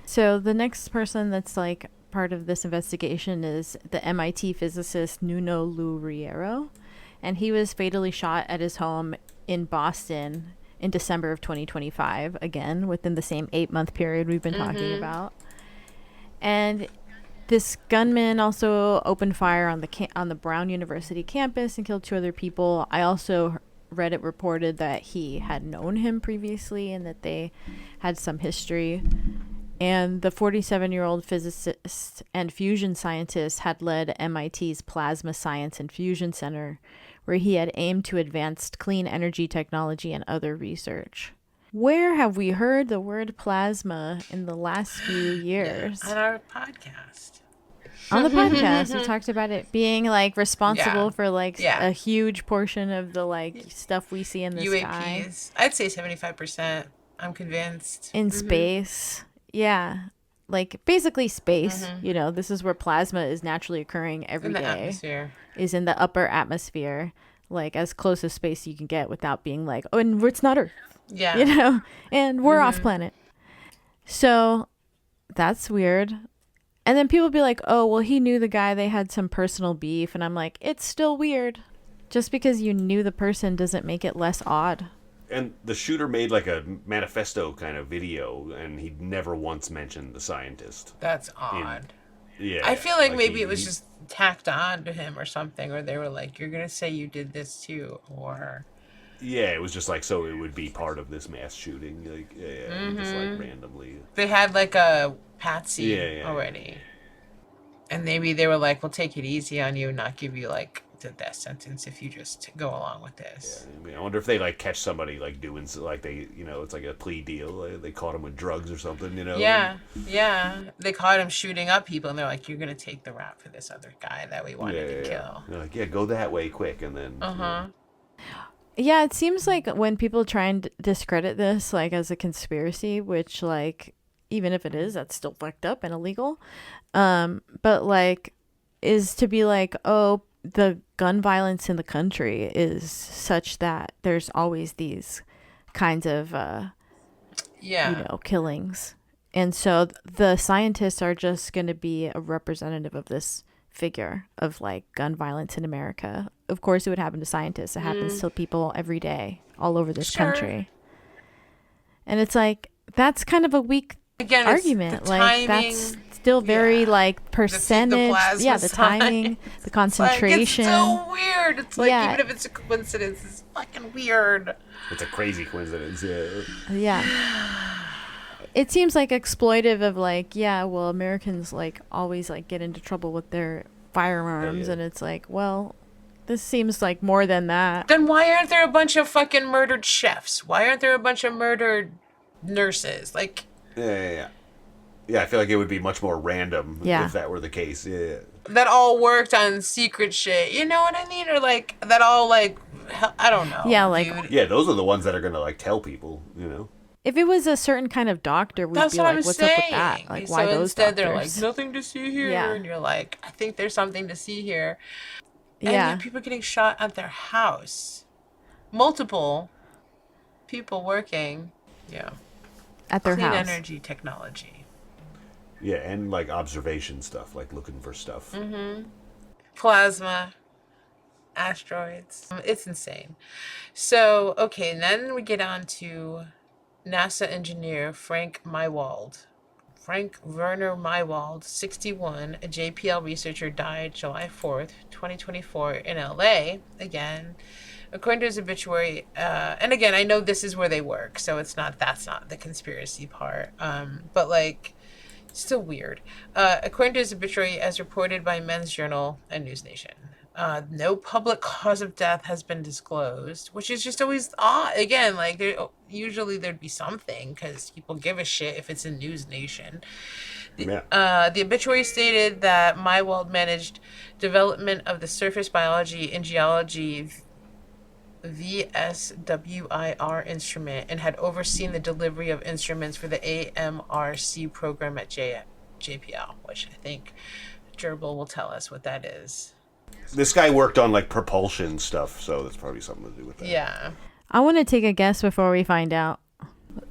A: So the next person that's like part of this investigation is the MIT physicist Nuno Luriero, and he was fatally shot at his home in Boston in December of 2025, again within the same 8-month period we've been talking about. And this gunman also opened fire on the Brown University campus and killed 2 other people. I also read it reported that he had known him previously and that they had some history. And the 47-year-old physicist and fusion scientist had led MIT's Plasma Science and Fusion Center, where he had aimed to advance clean energy technology and other research. Where have we heard the word plasma in the last few years?
B: on our podcast.
A: On the podcast, we talked about it being like responsible for like a huge portion of the like stuff we see in the sky.
B: UAPs. I'd say 75%. I'm convinced.
A: In space. Yeah. Like basically space, you know, this is where plasma is naturally occurring every day.
B: In the atmosphere.
A: Is in the upper atmosphere, like as close as space you can get without being like, oh, and it's not Earth.
B: Yeah.
A: You know, and we're off planet. So that's weird. And then people be like, oh, well, he knew the guy. They had some personal beef. And I'm like, it's still weird. Just because you knew the person doesn't make it less odd.
C: And the shooter made like a manifesto kind of video, and he never once mentioned the scientist.
B: That's odd.
C: Yeah.
B: I feel like maybe it was just tacked on to him or something, or they were like, you're going to say you did this too, or...
C: Yeah, it was just like, so it would be part of this mass shooting, like, just like randomly.
B: They had like a patsy already. And maybe they were like, we'll take it easy on you and not give you like the death sentence if you just go along with this.
C: Yeah, I mean, I wonder if they like catch somebody like doing, like they, you know, it's like a plea deal. Like, they caught him with drugs or something, you know?
B: Yeah. They caught him shooting up people and they're like, you're going to take the rap for this other guy that we wanted to kill.
C: They're like, yeah, go that way quick, and then...
A: Yeah, it seems like when people try and discredit this, like, as a conspiracy, which, like, even if it is, that's still fucked up and illegal. But, like, is to be like, oh, the gun violence in the country is such that there's always these kinds of, you know, killings. And so the scientists are just going to be a representative of this figure of like gun violence in America. Of course it would happen to scientists. It happens to people every day all over this country. And it's like, that's kind of a weak argument. Like that's still very like percentage. The timing, the concentration.
B: It's so weird. It's like, even if it's a coincidence, it's fucking weird.
C: It's a crazy coincidence,
A: Yeah. It seems like exploitive of like, well, Americans like always like get into trouble with their firearms, and it's like, well, this seems like more than that.
B: Then why aren't there a bunch of fucking murdered chefs? Why aren't there a bunch of murdered nurses? Like,
C: Yeah, I feel like it would be much more random if that were the case. Yeah.
B: That all worked on secret shit. You know what I mean? Or like that all like, I don't know.
A: Yeah, like,
B: dude.
C: Yeah, those are the ones that are gonna like tell people, you know.
A: If it was a certain kind of doctor, we'd
B: That's
A: be
B: what
A: like,
B: I'm
A: what's
B: saying.
A: up with that? Like,
B: so
A: why those
B: instead
A: doctors?
B: they're like, nothing to see here.
A: Yeah.
B: And you're like, I think there's something to see here. And
A: Yeah.
B: yet people getting shot at their house. Multiple people working. Yeah.
A: At their
B: Clean
A: house.
B: energy technology.
C: Yeah, and like observation stuff, like looking for stuff.
B: Plasma. Asteroids. It's insane. So, okay, and then we get on to NASA engineer Frank Mywald. Frank Werner Mywald, 61, a JPL researcher, died July 4th, 2024 in LA. Again, according to his obituary, and again, I know this is where they work, so that's not the conspiracy part. But like, still weird. According to his obituary, as reported by Men's Journal and News Nation, no public cause of death has been disclosed, which is just always odd. Again, like usually there'd be something because people give a shit if it's a News Nation. The obituary stated that Mywald managed development of the surface biology and geology VSWIR instrument and had overseen the delivery of instruments for the AMRC program at JPL, which I think Jerbil will tell us what that is.
C: This guy worked on like propulsion stuff, so that's probably something to do with that.
B: Yeah.
A: I want to take a guess before we find out.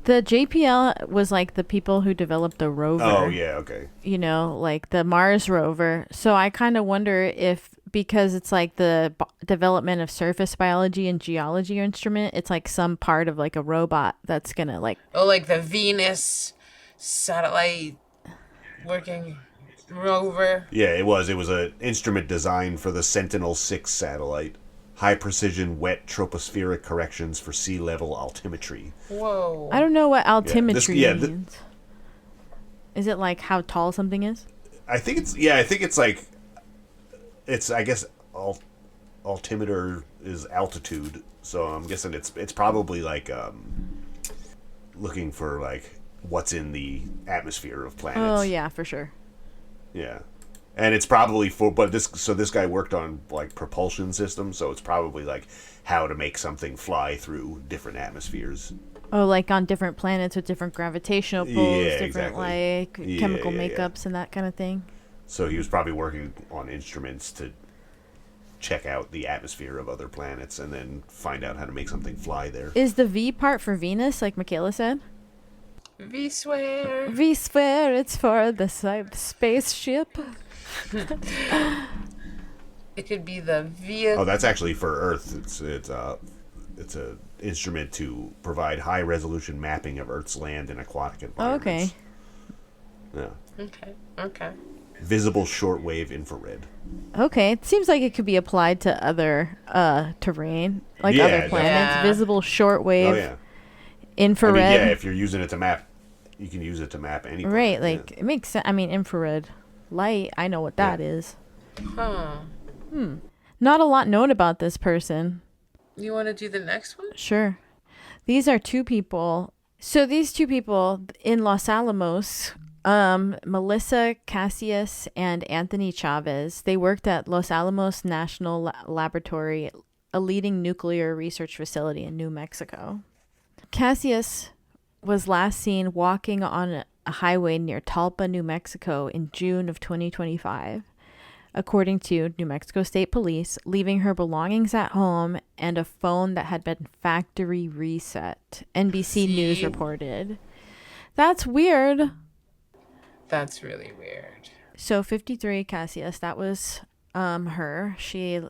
A: The JPL was like the people who developed the rover.
C: Oh, yeah, okay.
A: You know, like the Mars rover. So I kind of wonder if, because it's like the development of surface biology and geology instrument, it's like some part of like a robot that's going to like...
B: Oh, like the Venus satellite working rover.
C: Yeah, it was. It was an instrument designed for the Sentinel-6 satellite. High-precision wet tropospheric corrections for sea level altimetry.
B: Whoa.
A: I don't know what altimetry
C: Yeah,
A: means. Is it like how tall something is?
C: I think it's like, it's, I guess, altimeter is altitude, so I'm guessing it's probably like looking for like what's in the atmosphere of planets.
A: Oh yeah, for sure.
C: Yeah. And it's probably this guy worked on like propulsion systems, so it's probably like how to make something fly through different atmospheres.
A: Oh, like on different planets with different gravitational pulls,
C: Yeah,
A: different
C: exactly.
A: like chemical makeups and that kind of thing.
C: So he was probably working on instruments to check out the atmosphere of other planets and then find out how to make something fly there.
A: Is the V part for Venus, like Micaela said?
B: V swear.
A: V swear it's for the spaceship.
B: It could be the vehicle.
C: Oh, that's actually for Earth. It's a instrument to provide high resolution mapping of Earth's land and aquatic environments.
A: Okay.
C: Yeah.
B: Okay.
C: Visible shortwave infrared.
A: Okay, it seems like it could be applied to other terrain, like
C: Yeah,
A: other planets.
B: Yeah.
A: Visible shortwave
C: Oh yeah.
A: infrared.
C: I mean, yeah, if you're using it to map, you can use it to map any planet.
A: Right, like it makes sense. I mean, infrared light. I know what that is.
B: Huh.
A: Not a lot known about this person.
B: You want to do the next one?
A: Sure. These are two people. So these two people in Los Alamos, Melissa Casillas and Anthony Chavez, they worked at Los Alamos National Laboratory, a leading nuclear research facility in New Mexico. Casillas was last seen walking on a highway near Talpa, New Mexico in June of 2025. According to New Mexico State Police, leaving her belongings at home and a phone that had been factory reset, NBC News reported. That's weird.
B: That's really weird.
A: So 53 Casillas, that was her. She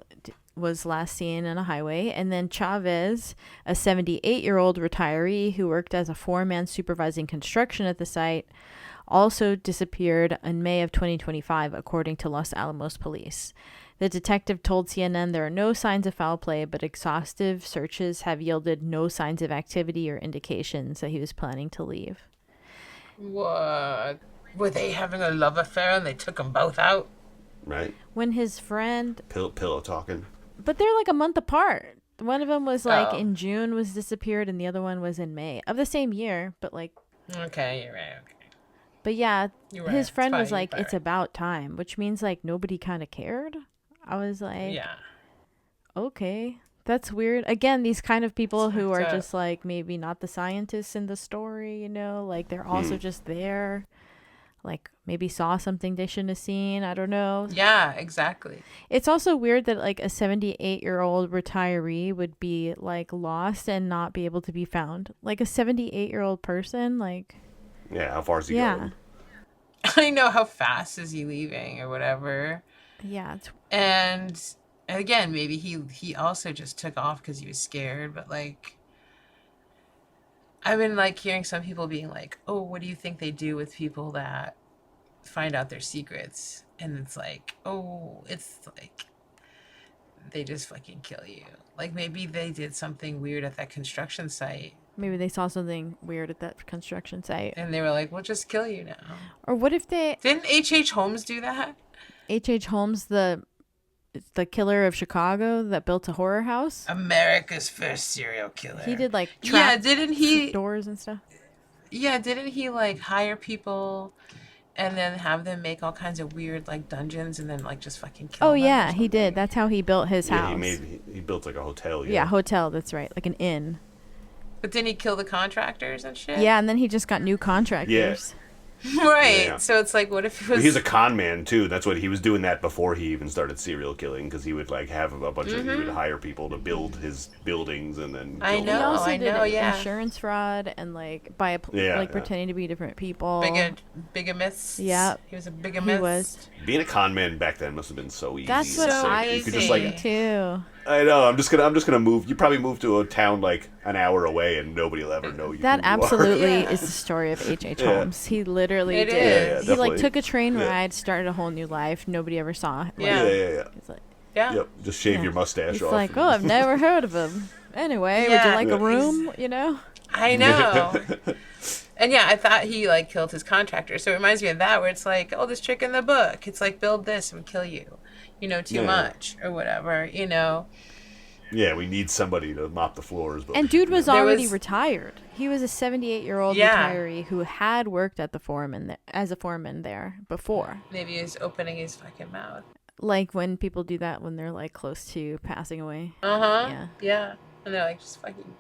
A: was last seen on a highway. And then Chavez, a 78-year-old retiree who worked as a foreman supervising construction at the site, also disappeared in May of 2025, according to Los Alamos police. The detective told CNN there are no signs of foul play, but exhaustive searches have yielded no signs of activity or indications that he was planning to leave.
B: What? Were they having a love affair and they took them both out?
C: Right.
A: When his friend...
C: Pillow talking.
A: But they're like a month apart. One of them was like
B: Oh.
A: in June was disappeared and the other one was in May of the same year, but like...
B: Okay, you're right. Okay.
A: But yeah,
B: You're right.
A: his friend
B: It's
A: was
B: fine,
A: like,
B: you're
A: it's about time, which means like nobody kind of cared. I was like,
B: Yeah.
A: okay, that's weird. Again, these kind of people
B: It's
A: who are
B: fucked up.
A: just like maybe not the scientists in the story, you know, like they're also just there. Like maybe saw something they shouldn't have seen. I don't know.
B: Yeah, exactly.
A: It's also weird that like a 78-year-old retiree would be like lost and not be able to be found. Like a 78-year-old person, like...
C: Yeah, how far is he
A: Yeah.
C: going?
B: I know, how fast is he leaving or whatever.
A: Yeah, it's...
B: And again, maybe he also just took off because he was scared. But like, I've been like hearing some people being like, "Oh, what do you think they do with people that find out their secrets?" And it's like, "Oh, it's like they just fucking kill you." Like maybe they did something weird at that construction site,
A: Maybe they saw something weird at that construction site.
B: and they were like, "We'll just kill you now."
A: Or what if they...
B: Didn't H.H. Holmes do that?
A: H.H. Holmes, the killer of Chicago that built a horror house?
B: America's first serial killer.
A: He did like
B: Yeah,
A: trap
B: didn't he?
A: doors and stuff.
B: Yeah, didn't he like hire people and then have them make all kinds of weird like dungeons and then like just fucking kill
A: Oh
B: them or
A: yeah, he did.
B: something?
A: That's how he built his
C: Yeah,
A: house.
C: he built like a hotel.
A: Yeah, hotel, that's right. Like an inn.
B: But didn't he kill the contractors and shit?
A: Yeah, and then he just got new contractors.
B: Right.
C: Yeah.
B: So it's like, what if it was...
C: He's a con man too. That's what he was doing that before he even started serial killing, because he would like have a bunch of, he would hire people to build his buildings and then
B: I
C: kill
B: know,
C: them.
A: He also
B: I
A: did
B: know, yeah.
A: insurance fraud and like pretending to be different people.
B: Bigamist.
A: Yeah.
B: He was a bigamist.
A: He was.
C: Being a con man back then must have been so easy.
A: That's what
B: So
A: I
C: you
A: was
C: could
A: thinking
C: just like,
A: too.
C: I know. I'm just gonna move. You probably move to a town like an hour away, and nobody will ever know you.
A: That
C: who you are.
A: absolutely
B: Yeah.
A: is the story of H.H.
C: Yeah.
A: Holmes. He literally
B: It
A: did.
B: is.
A: He like
C: definitely.
A: took a train
C: Yeah.
A: ride, started a whole new life. Nobody ever saw. Like,
B: Yeah.
C: Yeah.
A: He's like,
B: Yeah.
C: Yep. Just shave
A: Yeah.
C: your mustache
A: He's
C: off.
A: like,
C: and-
A: oh, I've never heard of him. Anyway, would
B: Yeah.
A: you like a
C: Yeah.
A: room? You know.
B: I know. And yeah, I thought he like killed his contractor. So it reminds me of that, where it's like, oh, this trick in the book. It's like, build this and kill you. Too
C: Yeah.
B: much or whatever.
C: Yeah, we need somebody to mop the floors. But
A: And dude was
B: There
A: already
B: was-
A: retired. He was a 78-year-old
B: Yeah.
A: retiree who had worked at the foreman as a foreman there before.
B: Maybe he's opening his fucking mouth.
A: Like when people do that when they're like close to passing away.
B: Yeah. And they're like, just fucking.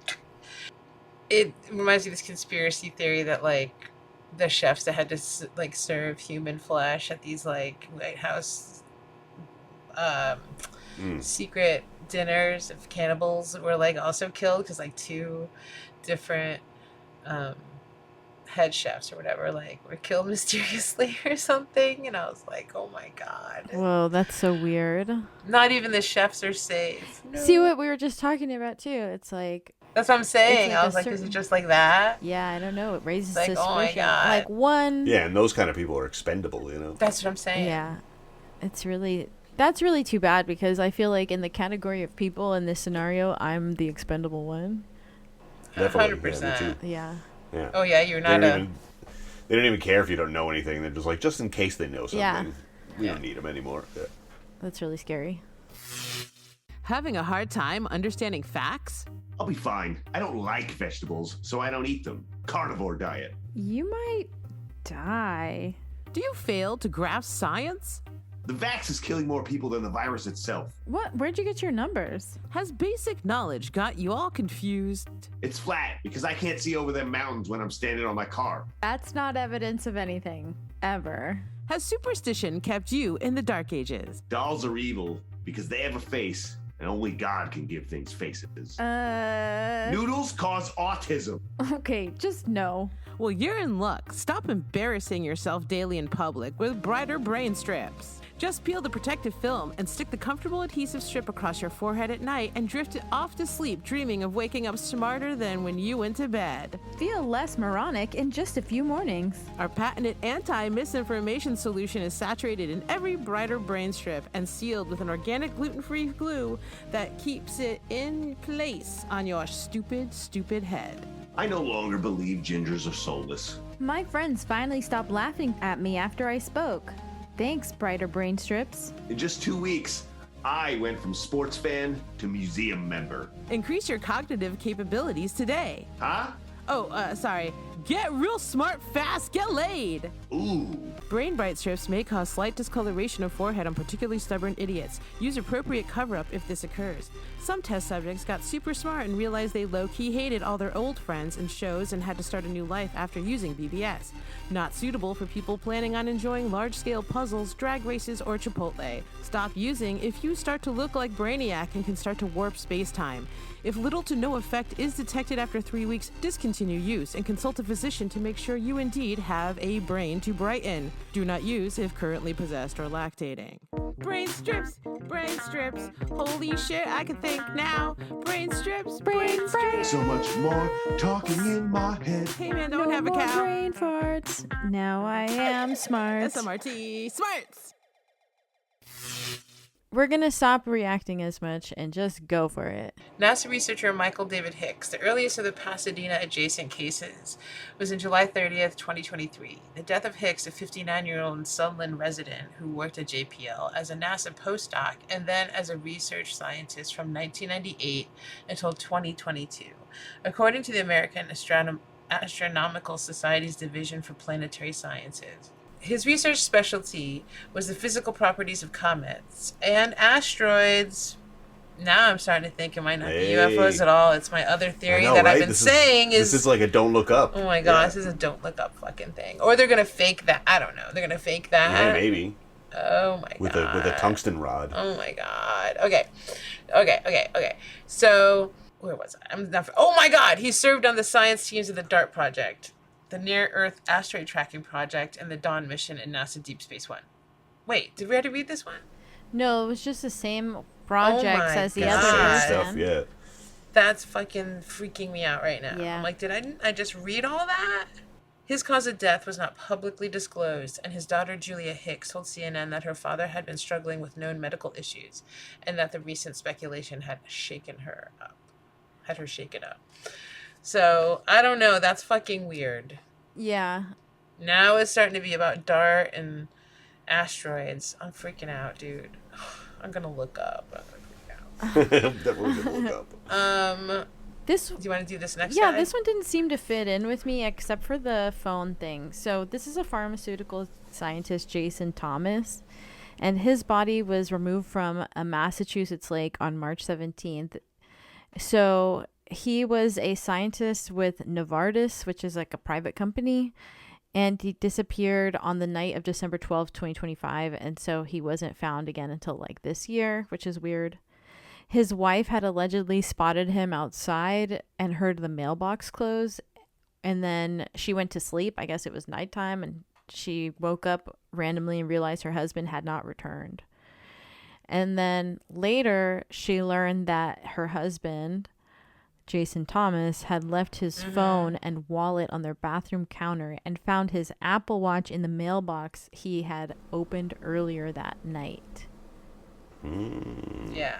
B: It reminds me of this conspiracy theory that like the chefs that had to like serve human flesh at these like White House secret dinners of cannibals were like also killed because like two different head chefs or whatever like were killed mysteriously or something, and I was like, oh my god.
A: Whoa, that's so weird.
B: Not even the chefs are safe. No.
A: See what we were just talking about too. It's like,
B: That's what I'm saying.
A: It's like
B: I was
A: a
B: like, is it
A: certain-
B: just like that?
A: yeah, I don't know. It raises
B: Like,
A: suspicion.
B: oh my God.
A: Like one.
C: yeah, and those kind of people are expendable.
B: That's what I'm saying.
A: Yeah, that's really too bad, because I feel like in the category of people in this scenario, I'm the expendable one.
C: Definitely.
B: 100%.
C: Yeah, me too.
A: Yeah.
C: Yeah.
B: Oh yeah, you're
C: They
B: not
C: don't they don't even care if you don't know anything. They're just like, just in case they know something.
A: Yeah.
C: We don't need them anymore. Yeah.
A: That's really scary.
G: Having a hard time understanding facts?
J: I'll be fine. I don't like vegetables, so I don't eat them. Carnivore diet.
A: You might die.
G: Do you fail to grasp science?
J: The vax is killing more people than the virus itself.
A: What? Where'd you get your numbers?
G: Has basic knowledge got you all confused?
J: It's flat because I can't see over them mountains when I'm standing on my car.
A: That's not evidence of anything. Ever.
G: Has superstition kept you in the dark ages?
J: Dolls are evil because they have a face, and only God can give things faces. Noodles cause autism.
A: Okay, just no.
G: Well, you're in luck. Stop embarrassing yourself daily in public with brighter brain strips. Just peel the protective film and stick the comfortable adhesive strip across your forehead at night and drift off to sleep, dreaming of waking up smarter than when you went to bed.
A: Feel less moronic in just a few mornings.
G: Our patented anti-misinformation solution is saturated in every brighter brain strip and sealed with an organic gluten-free glue that keeps it in place on your stupid, stupid head.
J: I no longer believe gingers are soulless.
H: My friends finally stopped laughing at me after I spoke. Thanks, brighter brain strips.
J: In just 2 weeks, I went from sports fan to museum member.
G: Increase your cognitive capabilities today.
J: Huh?
G: Sorry. Get real smart fast, get laid.
J: Ooh.
G: Brain bright strips may cause slight discoloration of forehead on particularly stubborn idiots. Use appropriate cover-up if this occurs. Some test subjects got super smart and realized they low-key hated all their old friends and shows and had to start a new life after using BBS. Not suitable for people planning on enjoying large-scale puzzles, drag races, or Chipotle. Stop using if you start to look like Brainiac and can start to warp space-time. If little to no effect is detected after 3 weeks, discontinue use and consult a physician to make sure you indeed have a brain to brighten. Do not use if currently possessed or lactating. Brain strips, holy shit, I can think now. Brain strips, brain strips.
J: So much more talking in my head.
G: Hey man, don't
A: No
G: have a
A: more
G: cow.
A: brain farts. Now I am smart.
G: SMRT, smarts.
A: We're gonna stop reacting as much and just go for it.
B: NASA researcher Michael David Hicks, the earliest of the Pasadena adjacent cases, was in July 30th, 2023. The death of Hicks, a 59-year-old Sunland resident who worked at JPL as a NASA postdoc and then as a research scientist from 1998 until 2022, according to the American Astronomical Society's Division for Planetary Sciences. His research specialty was the physical properties of comets and asteroids. Now I'm starting to think it might not
C: Hey.
B: be UFOs at all. It's my other theory
C: know,
B: that
C: right?
B: I've been saying
C: this is like a don't look up.
B: Oh my god, this is a don't look up fucking thing. Or they're gonna fake that. I don't know. They're gonna fake that.
C: Yeah, maybe.
B: Oh my
C: with
B: god.
C: With a tungsten rod.
B: Oh my god. Okay. So where was I? I'm not. Oh my god, he served on the science teams of the DART project, the Near Earth Asteroid Tracking Project, and the Dawn mission in NASA Deep Space One. Wait, did we have to read this one?
A: No, it was just the same projects as the other
B: God.
C: Stuff, yeah.
B: That's fucking freaking me out right now.
A: Yeah.
B: I'm like, didn't I just read all that? His cause of death was not publicly disclosed, and his daughter Julia Hicks told CNN that her father had been struggling with known medical issues, and that the recent speculation had shaken her up. So, I don't know. That's fucking weird.
A: Yeah.
B: Now it's starting to be about DART and asteroids. I'm freaking out, dude. I'm gonna look up.
C: Definitely gonna look up.
A: This.
B: Do you want to do this next?
A: Yeah,
B: guy?
A: this one didn't seem to fit in with me except for the phone thing. So this is a pharmaceutical scientist, Jason Thomas, and his body was removed from a Massachusetts lake on March 17th. So he was a scientist with Novartis, which is like a private company, and he disappeared on the night of December 12th, 2025, and so he wasn't found again until like this year, which is weird. His wife had allegedly spotted him outside and heard the mailbox close, and then she went to sleep. I guess it was nighttime, and she woke up randomly and realized her husband had not returned. And then later, she learned that her husband, Jason Thomas, had left his phone and wallet on their bathroom counter and found his Apple Watch in the mailbox he had opened earlier that night.
B: Yeah.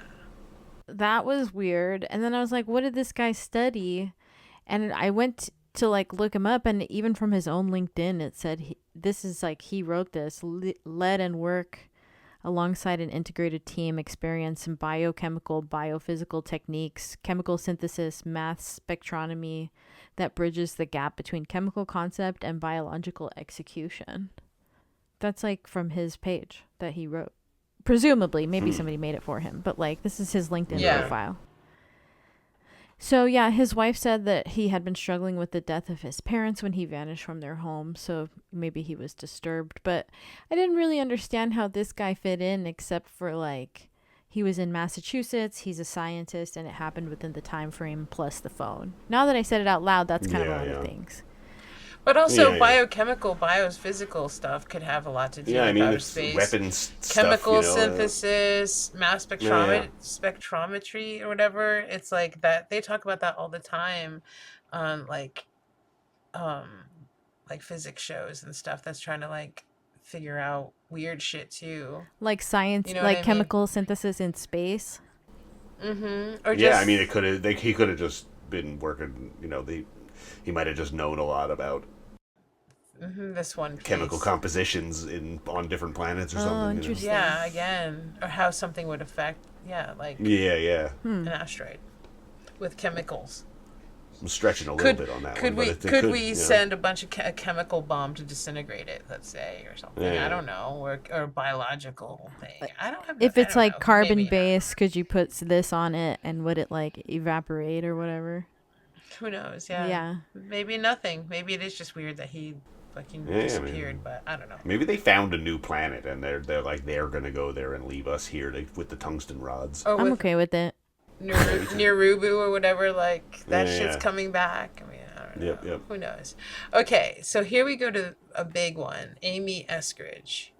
A: That was weird. And then I was like, what did this guy study? And I went to like look him up, and even from his own LinkedIn, it said he wrote this, led and work alongside an integrated team, experienced in biochemical, biophysical techniques, chemical synthesis, math spectronomy that bridges the gap between chemical concept and biological execution. That's like from his page that he wrote. Presumably, maybe somebody made it for him, but like this is his LinkedIn profile. So yeah, his wife said that he had been struggling with the death of his parents when he vanished from their home, so maybe he was disturbed. But I didn't really understand how this guy fit in, except for like he was in Massachusetts, he's a scientist, and it happened within the time frame plus the phone. Now that I said it out loud, that's kind of a lot of things.
B: But also, biochemical, biophysical stuff could have a lot to do with outer space.
C: Weapons
B: chemical
C: stuff,
B: synthesis, mass spectrometry, or whatever. It's like that. They talk about that all the time on like physics shows and stuff. That's trying to like figure out weird shit too.
A: Like science, you know, like chemical synthesis in space.
B: Mm-hmm. Or
C: I mean, it could have. He could have just been working. You know, he might have just known a lot about
B: this one piece.
C: Chemical compositions on different planets or something.
B: Interesting. You know? Yeah, again, or how something would affect. An asteroid with chemicals.
C: I'm stretching a little bit on that one.
B: Could we send a bunch of a chemical bomb to disintegrate it, let's say, or something? I don't know, or biological thing. I don't have.
A: If it's like carbon based, could you put this on it and would it like evaporate or whatever?
B: Who knows? Yeah. Maybe nothing. Maybe it is just weird that he fucking disappeared, but I don't know.
C: Maybe they found a new planet and they're gonna go there and leave us here with the tungsten rods.
A: I'm okay with it.
B: Nerubu or whatever, like that shit's coming back. I mean, I don't know.
C: Yep.
B: Who knows? Okay, so here we go to a big one. Amy Eskridge.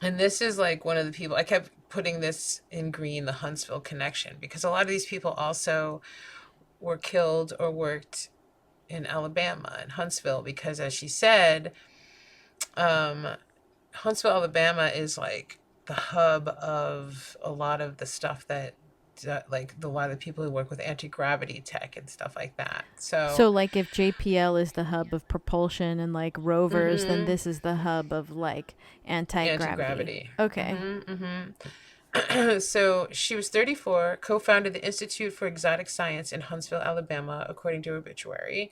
B: And this is like one of the people, I kept putting this in green, the Huntsville connection, because a lot of these people also were killed or worked in Alabama, in Huntsville, because as she said, Huntsville, Alabama is like the hub of a lot of the stuff that like a lot of the people who work with anti-gravity tech and stuff like that. So
A: like if JPL is the hub of propulsion and like rovers, then this is the hub of like anti-gravity. Okay.
B: So she was 34, co-founded the Institute for Exotic Science in Huntsville, Alabama, according to her obituary,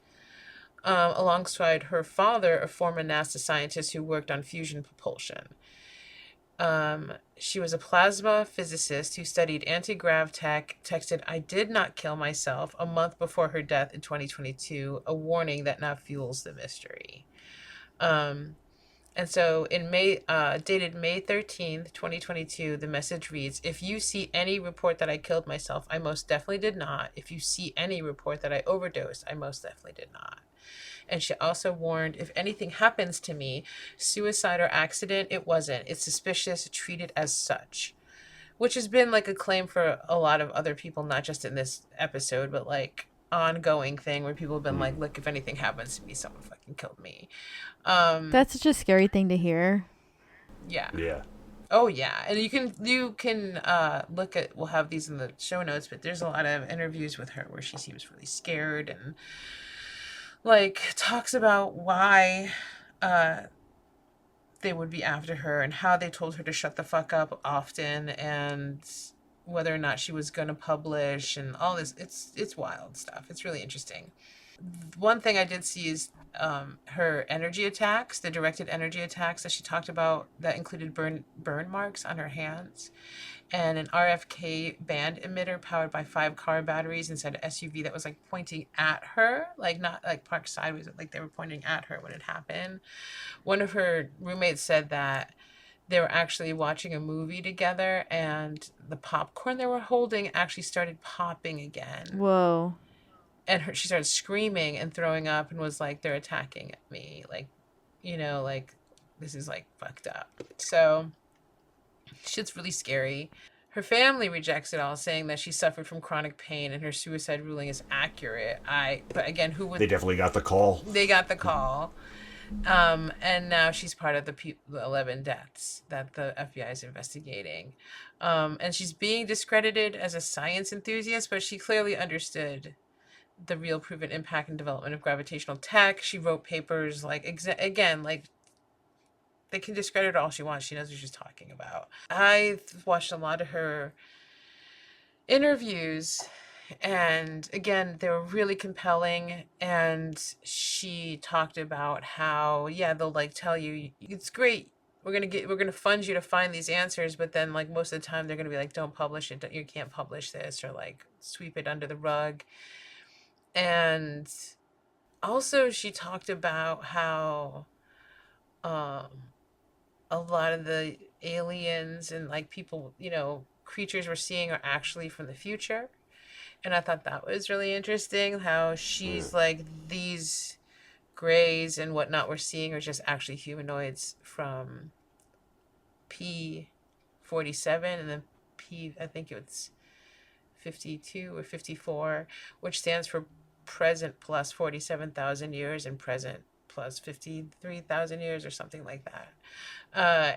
B: alongside her father, a former NASA scientist who worked on fusion propulsion. she was a plasma physicist who studied anti-grav tech, texted, "I did not kill myself," a month before her death in 2022, a warning that now fuels the mystery. And so in May, dated May 13th, 2022, the message reads, "If you see any report that I killed myself, I most definitely did not. If you see any report that I overdosed, I most definitely did not." And she also warned, "If anything happens to me, suicide or accident, it wasn't. It's suspicious, treat it as such." Which has been like a claim for a lot of other people, not just in this episode, but like ongoing thing where people have been like, "Look, if anything happens to me, someone fucking killed me."
A: That's such a scary thing to hear.
B: Yeah.
C: Yeah.
B: Oh yeah, and you can look at, we'll have these in the show notes, but there's a lot of interviews with her where she seems really scared and like talks about why they would be after her and how they told her to shut the fuck up often and whether or not she was going to publish and all this. It's wild stuff. It's really interesting. One thing I did see is her energy attacks, the directed energy attacks that she talked about that included burn marks on her hands and an RFK band emitter powered by 5 car batteries inside an SUV that was like pointing at her, like not like parked sideways, like they were pointing at her when it happened. One of her roommates said that they were actually watching a movie together and the popcorn they were holding actually started popping again.
A: Whoa.
B: And she started screaming and throwing up and was like, "They're attacking me. Like, you know, like this is like fucked up." So shit's really scary. Her family rejects it all, saying that she suffered from chronic pain and her suicide ruling is accurate. But again, who would...
C: They definitely got the call.
B: They got the call. And now she's part of the 11 deaths that the FBI is investigating. And she's being discredited as a science enthusiast, but she clearly understood the real proven impact and development of gravitational tech. She wrote papers like, again, like they can discredit all she wants. She knows what she's talking about. I've watched a lot of her interviews and again, they were really compelling. And she talked about how, yeah, they'll like tell you, it's great. We're going to fund you to find these answers. But then like most of the time they're going to be like, don't publish it. You can't publish this, or like sweep it under the rug. And also she talked about how a lot of the aliens and like people, you know, creatures we're seeing are actually from the future. And I thought that was really interesting, how she's like, these grays and whatnot we're seeing are just actually humanoids from P47 and then I think it's 52 or 54, which stands for present plus 47,000 years and present plus 53,000 years or something like that.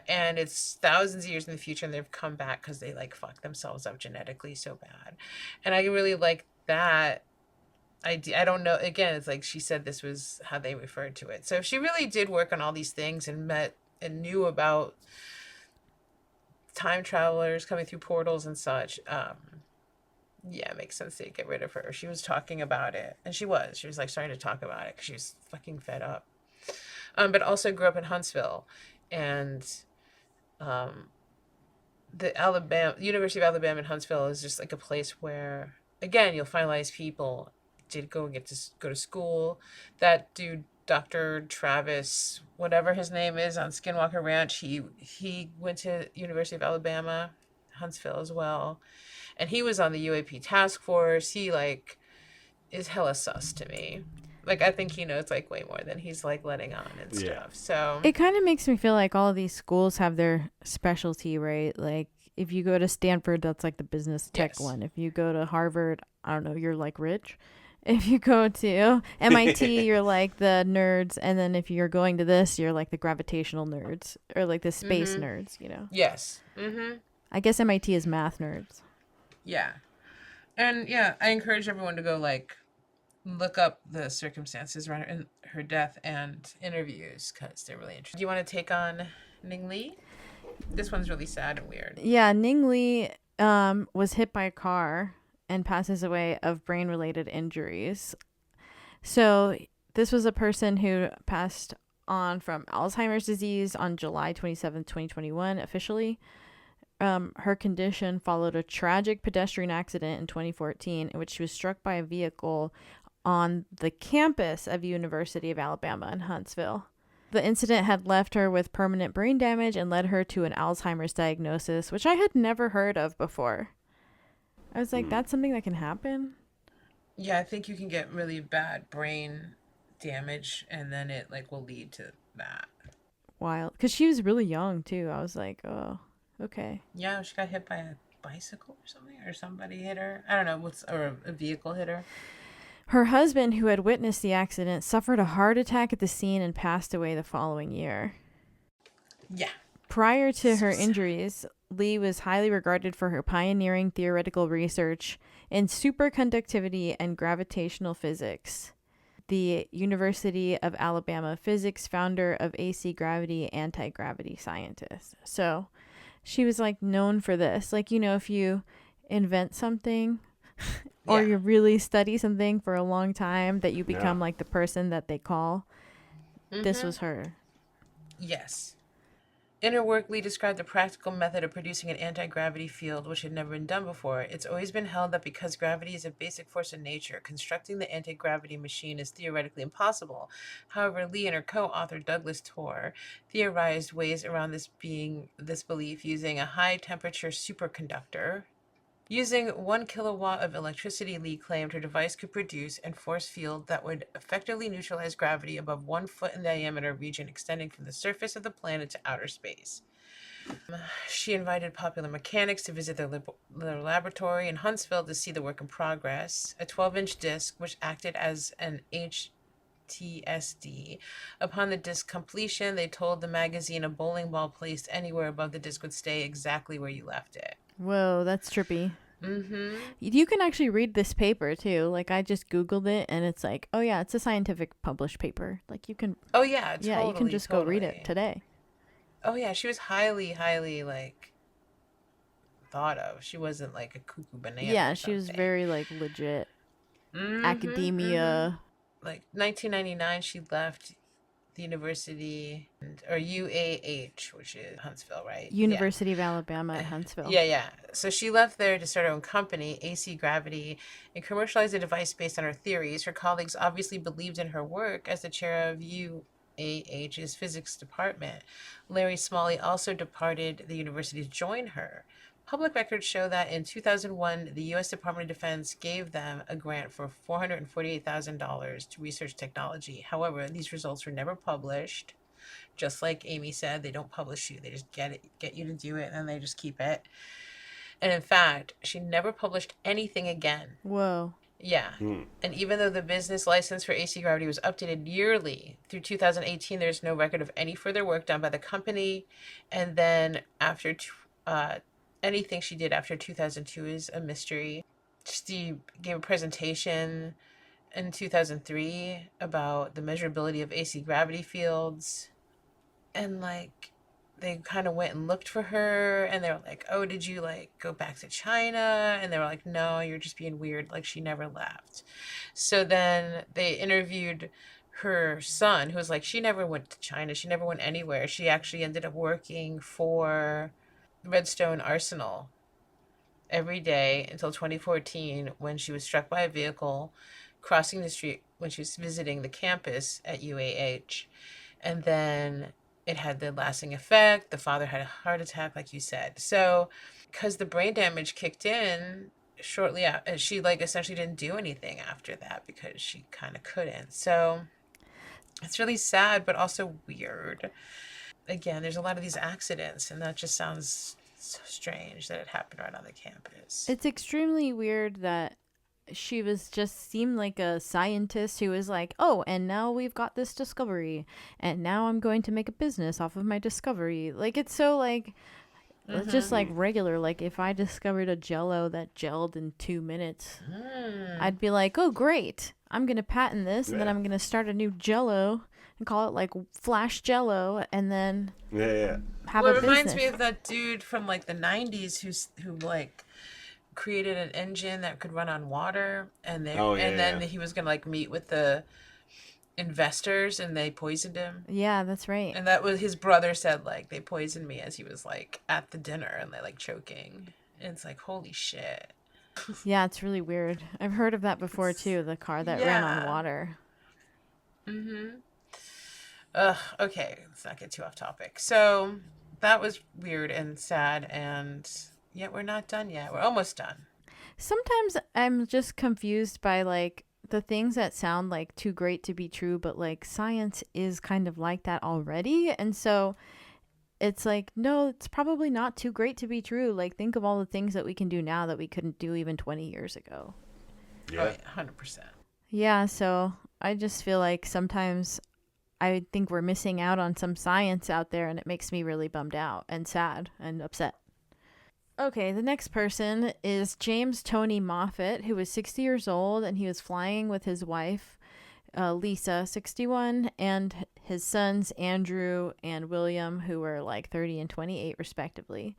B: And it's thousands of years in the future, and they've come back because they like fuck themselves up genetically so bad. And I really like that idea. I don't know, again, it's like she said this was how they referred to it. So she really did work on all these things and met and knew about time travelers coming through portals and such. Yeah, it makes sense to get rid of her. She was talking about it, and she was like starting to talk about it because she was fucking fed up. But also grew up in Huntsville, and the University of Alabama in Huntsville is just like a place where, again, you'll find nice people. Did go to school. That dude, Dr. Travis, whatever his name is, on Skinwalker Ranch, he went to University of Alabama, Huntsville as well. And he was on the UAP task force. He like is hella sus to me. Like I think he knows like way more than he's like letting on and stuff. So
A: it kind of makes me feel like all of these schools have their specialty, right? Like if you go to Stanford, that's like the business tech one. If you go to Harvard, I don't know, you're like rich. If you go to MIT, you're like the nerds. And then if you're going to this, you're like the gravitational nerds or like the space nerds, you know?
B: Yes. Mm-hmm.
A: I guess MIT is math nerds.
B: Yeah. And yeah, I encourage everyone to go like look up the circumstances around her death and interviews because they're really interesting. Do you want to take on Ning Lee? This one's really sad and weird.
A: Yeah, Ning Lee was hit by a car and passes away of brain-related injuries. So this was a person who passed on from Alzheimer's disease on July 27th, 2021, officially. her condition followed a tragic pedestrian accident in 2014 in which she was struck by a vehicle on the campus of University of Alabama in Huntsville. The incident had left her with permanent brain damage and led her to an Alzheimer's diagnosis, which I had never heard of before. I was like, that's something that can happen?
B: Yeah, I think you can get really bad brain damage, and then it like will lead to that.
A: Wild. Because she was really young, too. I was like, oh, okay.
B: Yeah, she got hit by a bicycle or something, or somebody hit her. I don't know, or a vehicle hit her.
A: Her husband, who had witnessed the accident, suffered a heart attack at the scene and passed away the following year.
B: Yeah.
A: Prior to her injuries, Lee was highly regarded for her pioneering theoretical research in superconductivity and gravitational physics. The University of Alabama physics founder of AC gravity, anti-gravity scientist. So she was like known for this. Like, you know, if you invent something or you really study something for a long time, that you become like the person that they call. This was her.
B: Yes. In her work, Lee described the practical method of producing an anti-gravity field, which had never been done before. It's always been held that because gravity is a basic force in nature, constructing the anti-gravity machine is theoretically impossible. However, Lee and her co-author Douglas Torr theorized ways around this belief using a high-temperature superconductor. Using 1 kilowatt of electricity, Lee claimed her device could produce a force field that would effectively neutralize gravity above 1 foot in diameter region extending from the surface of the planet to outer space. She invited popular mechanics to visit their laboratory in Huntsville to see the work in progress. A 12-inch disc, which acted as an HTSD. Upon the disc completion, they told the magazine a bowling ball placed anywhere above the disc would stay exactly where you left it.
A: Whoa, that's trippy.
B: Mm-hmm.
A: You can actually read this paper too. Like, I just Googled it and it's like, oh yeah, it's a scientific published paper. Like, you can.
B: Oh yeah, totally,
A: yeah, you can just go read it today.
B: Oh yeah, she was highly like thought of. She wasn't like a cuckoo banana.
A: Yeah, she was very like legit. Academia.
B: Like 1999, she left the university, or UAH, which is Huntsville, right?
A: University of Alabama at Huntsville.
B: Yeah. So she left there to start her own company, AC Gravity, and commercialize a device based on her theories. Her colleagues obviously believed in her work. As the chair of UAH's physics department, Larry Smalley also departed the university to join her. Public records show that in 2001, the U.S. Department of Defense gave them a grant for $448,000 to research technology. However, these results were never published. Just like Amy said, they don't publish you. They just get you to do it, and then they just keep it. And in fact, she never published anything again.
A: Whoa.
B: Yeah. And even though the business license for AC Gravity was updated yearly through 2018, there's no record of any further work done by the company. And then after anything she did after 2002 is a mystery. She gave a presentation in 2003 about the measurability of AC gravity fields. And like, they kind of went and looked for her, and they were like, oh, did you like go back to China? And they were like, no, you're just being weird. Like, she never left. So then they interviewed her son, who was like, she never went to China. She never went anywhere. She actually ended up working for Redstone Arsenal every day until 2014, when she was struck by a vehicle crossing the street when she was visiting the campus at UAH. And then it had the lasting effect. The father had a heart attack, like you said. So because the brain damage kicked in shortly after, she like essentially didn't do anything after that because she kind of couldn't. So it's really sad, but also weird. Again, there's a lot of these accidents, and that just sounds so strange that it happened right on the campus.
A: It's extremely weird that she seemed like a scientist who was like, oh, and now we've got this discovery, and now I'm going to make a business off of my discovery. Like, it's so like, it's just like regular. Like, if I discovered a Jell-O that gelled in 2 minutes, I'd be like, oh, great, I'm going to patent this, and then I'm going to start a new Jell-O and call it like Flash Jell-O, and then have a business.
B: It reminds me of that dude from like the 90s who like created an engine that could run on water, and then he was gonna like meet with the investors and they poisoned him.
A: Yeah, that's right.
B: And that was his brother said, like, they poisoned me as he was like at the dinner and they like choking. And it's like, holy shit.
A: Yeah, it's really weird. I've heard of that before too, the car that ran on water.
B: Okay, let's not get too off topic. So that was weird and sad, and yet we're not done yet. We're almost done.
A: Sometimes I'm just confused by like the things that sound like too great to be true, but like science is kind of like that already. And so it's like, no, it's probably not too great to be true. Like, think of all the things that we can do now that we couldn't do even 20 years ago.
B: Yeah. 100%.
A: Yeah, so I just feel like sometimes I think we're missing out on some science out there, and it makes me really bummed out and sad and upset. Okay, the next person is James Tony Moffat, who was 60 years old, and he was flying with his wife, Lisa, 61, and his sons, Andrew and William, who were like 30 and 28, respectively.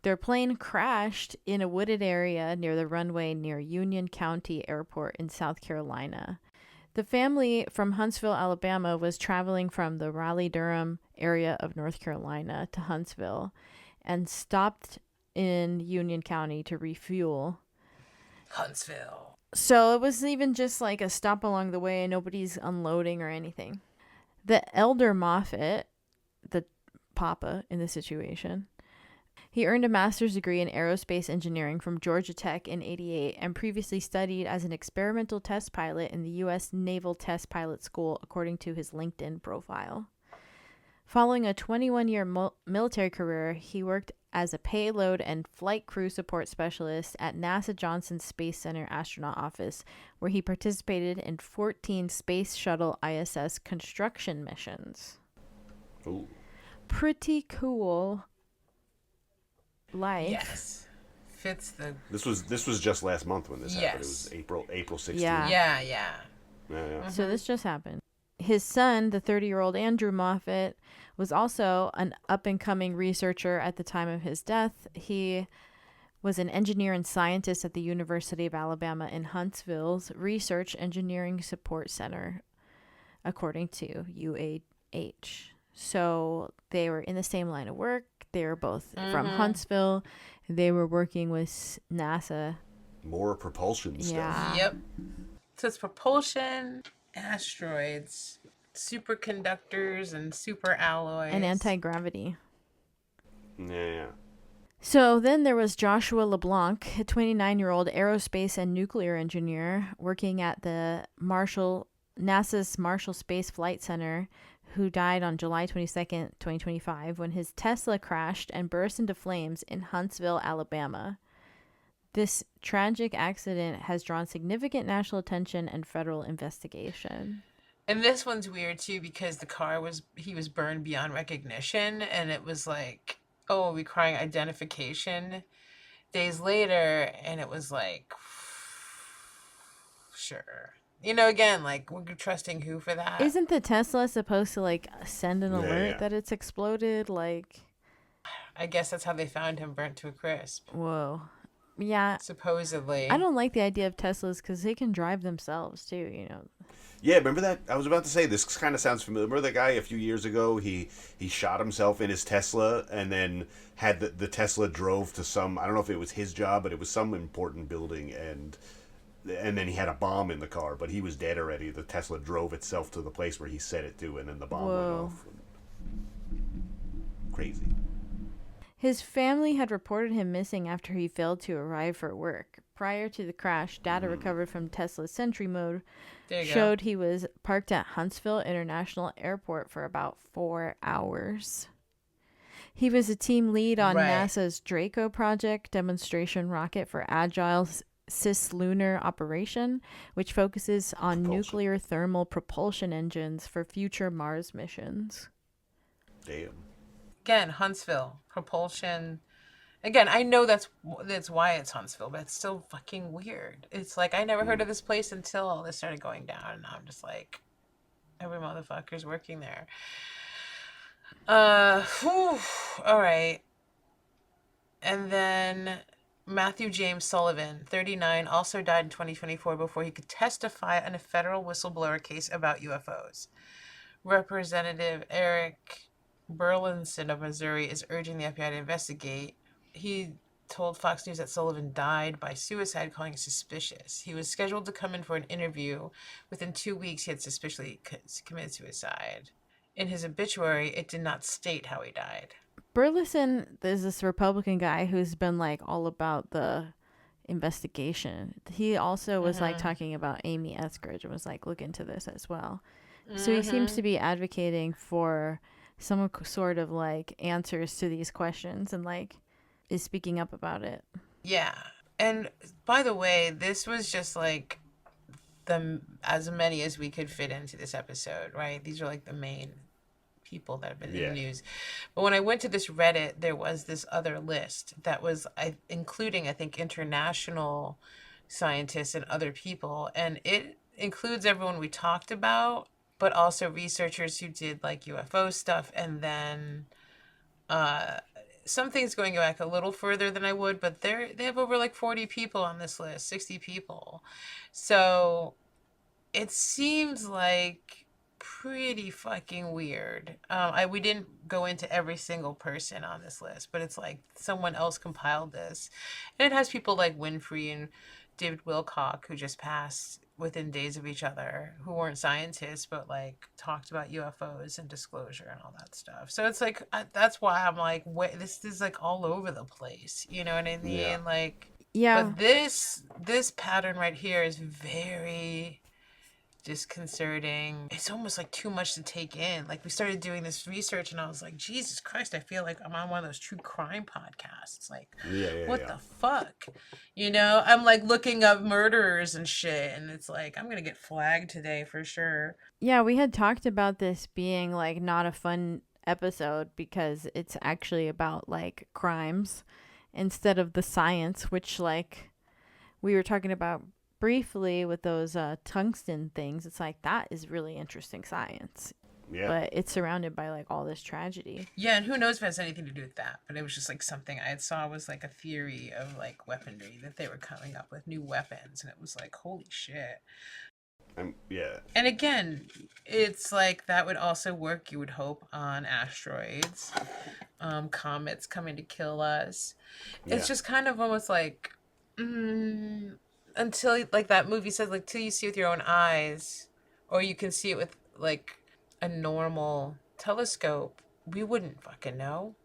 A: Their plane crashed in a wooded area near the runway near Union County Airport in South Carolina. The family from Huntsville, Alabama, was traveling from the Raleigh-Durham area of North Carolina to Huntsville and stopped in Union County to refuel.
B: Huntsville.
A: So it was even just like a stop along the way and nobody's unloading or anything. The elder Moffat, the papa in the situation, he earned a master's degree in aerospace engineering from Georgia Tech in '88 and previously studied as an experimental test pilot in the U.S. Naval Test Pilot School, according to his LinkedIn profile. Following a 21-year military career, he worked as a payload and flight crew support specialist at NASA Johnson Space Center Astronaut Office, where he participated in 14 Space Shuttle ISS construction missions.
C: Ooh.
A: Pretty cool life.
B: Yes. Fits the...
C: This was just last month when this happened. It was April 16th.
B: Yeah.
A: So this just happened. His son, the 30-year-old Andrew Moffat, was also an up-and-coming researcher at the time of his death. He was an engineer and scientist at the University of Alabama in Huntsville's Research Engineering Support Center, according to UAH. So they were in the same line of work. They were both from Huntsville. They were working with NASA.
C: More propulsion stuff.
A: Yeah.
B: Yep. So it's propulsion, asteroids, superconductors, and super alloys.
A: And anti-gravity.
C: Yeah.
A: So then there was Joshua LeBlanc, a 29-year-old aerospace and nuclear engineer working at the NASA's Marshall Space Flight Center, who died on July 22nd, 2025, when his Tesla crashed and burst into flames in Huntsville, Alabama. This tragic accident has drawn significant national attention and federal investigation.
B: And this one's weird too because he was burned beyond recognition, and it was like, oh, requiring identification days later, and it was like, sure. You know, again, like, we're trusting who for that?
A: Isn't the Tesla supposed to like send an alert that it's exploded? Like,
B: I guess that's how they found him, burnt to a crisp.
A: Whoa. Yeah.
B: Supposedly.
A: I don't like the idea of Teslas because they can drive themselves too, you know.
C: Yeah, remember that? I was about to say, this kind of sounds familiar. Remember that guy a few years ago? He shot himself in his Tesla and then had the Tesla drove to some, I don't know if it was his job, but it was some important building, and then he had a bomb in the car, but he was dead already. The Tesla drove itself to the place where he set it to, and then the bomb went off. Crazy.
A: His family had reported him missing after he failed to arrive for work. Prior to the crash, data recovered from Tesla's Sentry mode showed he was parked at Huntsville International Airport for about 4 hours. He was a team lead on NASA's Draco project, demonstration rocket for agile cislunar operation, which focuses on nuclear thermal propulsion engines for future Mars missions.
C: Damn.
B: Again, Huntsville, propulsion. Again, I know that's why it's Huntsville, but it's still fucking weird. It's like, I never heard of this place until all this started going down, and I'm just like, every motherfucker's working there. All right. And then Matthew James Sullivan, 39, also died in 2024 before he could testify on a federal whistleblower case about UFOs. Representative Eric Burlinson of Missouri is urging the FBI to investigate. He told Fox News that Sullivan died by suicide, calling it suspicious. He was scheduled to come in for an interview. Within 2 weeks, he had suspiciously committed suicide. In his obituary, it did not state how he died.
A: Burleson is this Republican guy who's been like all about the investigation. He also was like talking about Amy Eskridge and was like, look into this as well. So he seems to be advocating for some sort of like answers to these questions and like is speaking up about it.
B: Yeah. And by the way, this was just like as many as we could fit into this episode, right? These are like the main people that have been in the news. But when I went to this Reddit, there was this other list that was including, I think, international scientists and other people. And it includes everyone we talked about, but also researchers who did like UFO stuff. And then some things going back a little further than I would, but they have over like 40 people on this list, 60 people. So it seems like pretty fucking weird. We didn't go into every single person on this list, but it's like someone else compiled this. And it has people like Winfrey and David Wilcock, who just passed within days of each other, who weren't scientists, but like talked about UFOs and disclosure and all that stuff. So it's like, that's why I'm like, wait, this is like all over the place. You know what I mean?
C: Yeah.
B: Like,
A: Yeah.
B: But this pattern right here is very disconcerting. It's almost like too much to take in. Like we started doing this research and I was like, Jesus Christ, I feel like I'm on one of those true crime podcasts. Like, what the fuck? You know, I'm like looking up murderers and shit and it's like, I'm gonna get flagged today for sure.
A: Yeah, we had talked about this being like not a fun episode because it's actually about like crimes instead of the science, which like we were talking about briefly with those tungsten things. It's like that is really interesting science. Yeah. But it's surrounded by like all this tragedy.
B: Yeah, and who knows if it has anything to do with that. But it was just like something I saw was like a theory of like weaponry, that they were coming up with new weapons, and it was like, holy shit.
C: Yeah.
B: And again, it's like that would also work, you would hope, on asteroids, comets coming to kill us. It's just kind of almost like until, like that movie says, like, till you see with your own eyes, or you can see it with, like, a normal telescope, we wouldn't fucking know.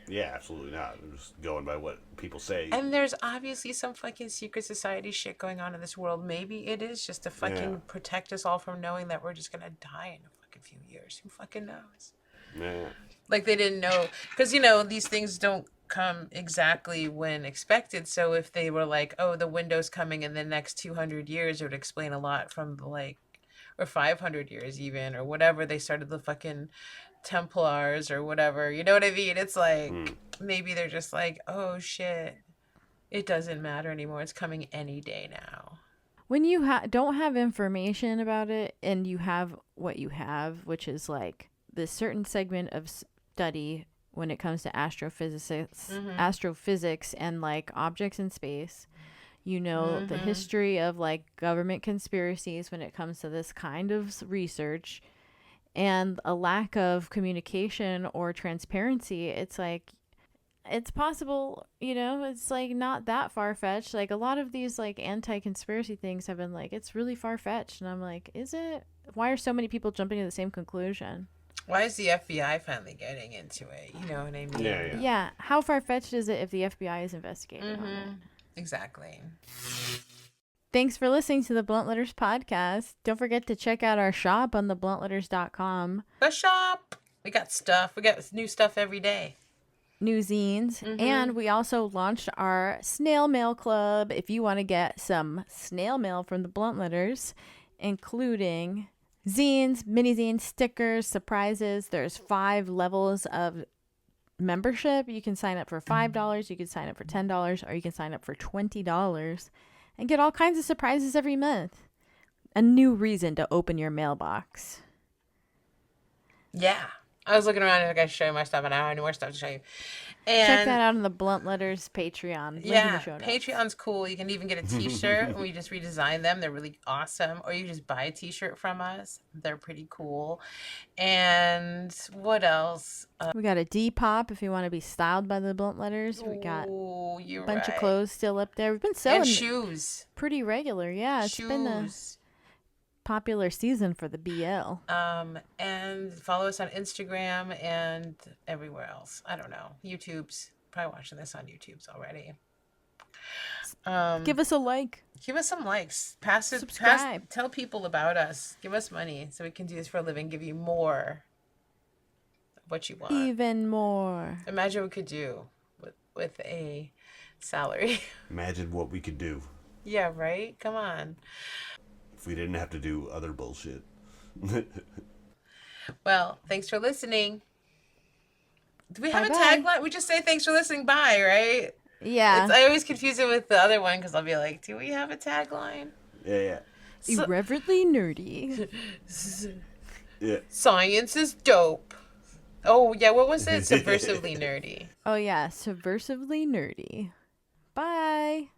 C: Yeah, absolutely not. I'm just going by what people say.
B: And there's obviously some fucking secret society shit going on in this world. Maybe it is just to fucking protect us all from knowing that we're just gonna die in a fucking few years. Who fucking knows?
C: Yeah.
B: Like, they didn't know. Because, you know, these things don't come exactly when expected. So if they were like, oh, the window's coming in the next 200 years, it would explain a lot from the, like, or 500 years even, or whatever they started the fucking Templars or whatever. You know what I mean? It's like, maybe they're just like, oh, shit, it doesn't matter anymore. It's coming any day now.
A: When you don't have information about it and you have what you have, which is like this certain segment of study when it comes to astrophysics and like objects in space, you know, the history of like government conspiracies when it comes to this kind of research, and a lack of communication or transparency. It's like, it's possible, you know, it's like not that far-fetched. Like a lot of these like anti-conspiracy things have been like, it's really far-fetched, and I'm like, is it? Why are so many people jumping to the same conclusion?
B: Why is the FBI finally getting into it? You know what I mean?
A: Yeah. How far-fetched is it if the FBI is investigating on it?
B: Exactly.
A: Thanks for listening to the Blunt Letters podcast. Don't forget to check out our shop on thebluntletters.com.
B: The shop. We got stuff. We got new stuff every day.
A: New zines. And we also launched our snail mail club. If you want to get some snail mail from the Blunt Letters, including zines, mini zines, stickers, surprises. There's 5 levels of membership. You can sign up for $5, you can sign up for $10, or you can sign up for $20 and get all kinds of surprises every month. A new reason to open your mailbox.
B: Yeah. I was looking around and I got to show you my stuff, and I don't have any more stuff to show you. And
A: check that out on the Blunt Letters Patreon. Link in the show notes.
B: Patreon's cool. You can even get a t-shirt, and we just redesign them. They're really awesome. Or you just buy a t-shirt from us. They're pretty cool. And what else?
A: We got a Depop if you want to be styled by the Blunt Letters. We got a bunch of clothes still up there. We've been selling
B: and shoes.
A: Pretty regular. Yeah, it's been a popular season for the BL.
B: And follow us on Instagram and everywhere else. I don't know. YouTube's probably watching this on YouTube's already.
A: Give us a like.
B: Give us some likes.
A: Subscribe.
B: Tell people about us. Give us money so we can do this for a living. Give you more of what you want.
A: Even more.
B: Imagine what we could do with a salary.
C: Imagine what we could do.
B: Yeah, right? Come on.
C: If we didn't have to do other bullshit.
B: Well, thanks for listening. Do we have a tagline? We just say thanks for listening. Bye, right?
A: Yeah.
B: I always confuse it with the other one because I'll be like, do we have a tagline?
C: Yeah.
A: Irreverently nerdy.
C: Yeah.
B: Science is dope. Oh, yeah. What was it? Subversively nerdy.
A: Oh, yeah. Subversively nerdy. Bye.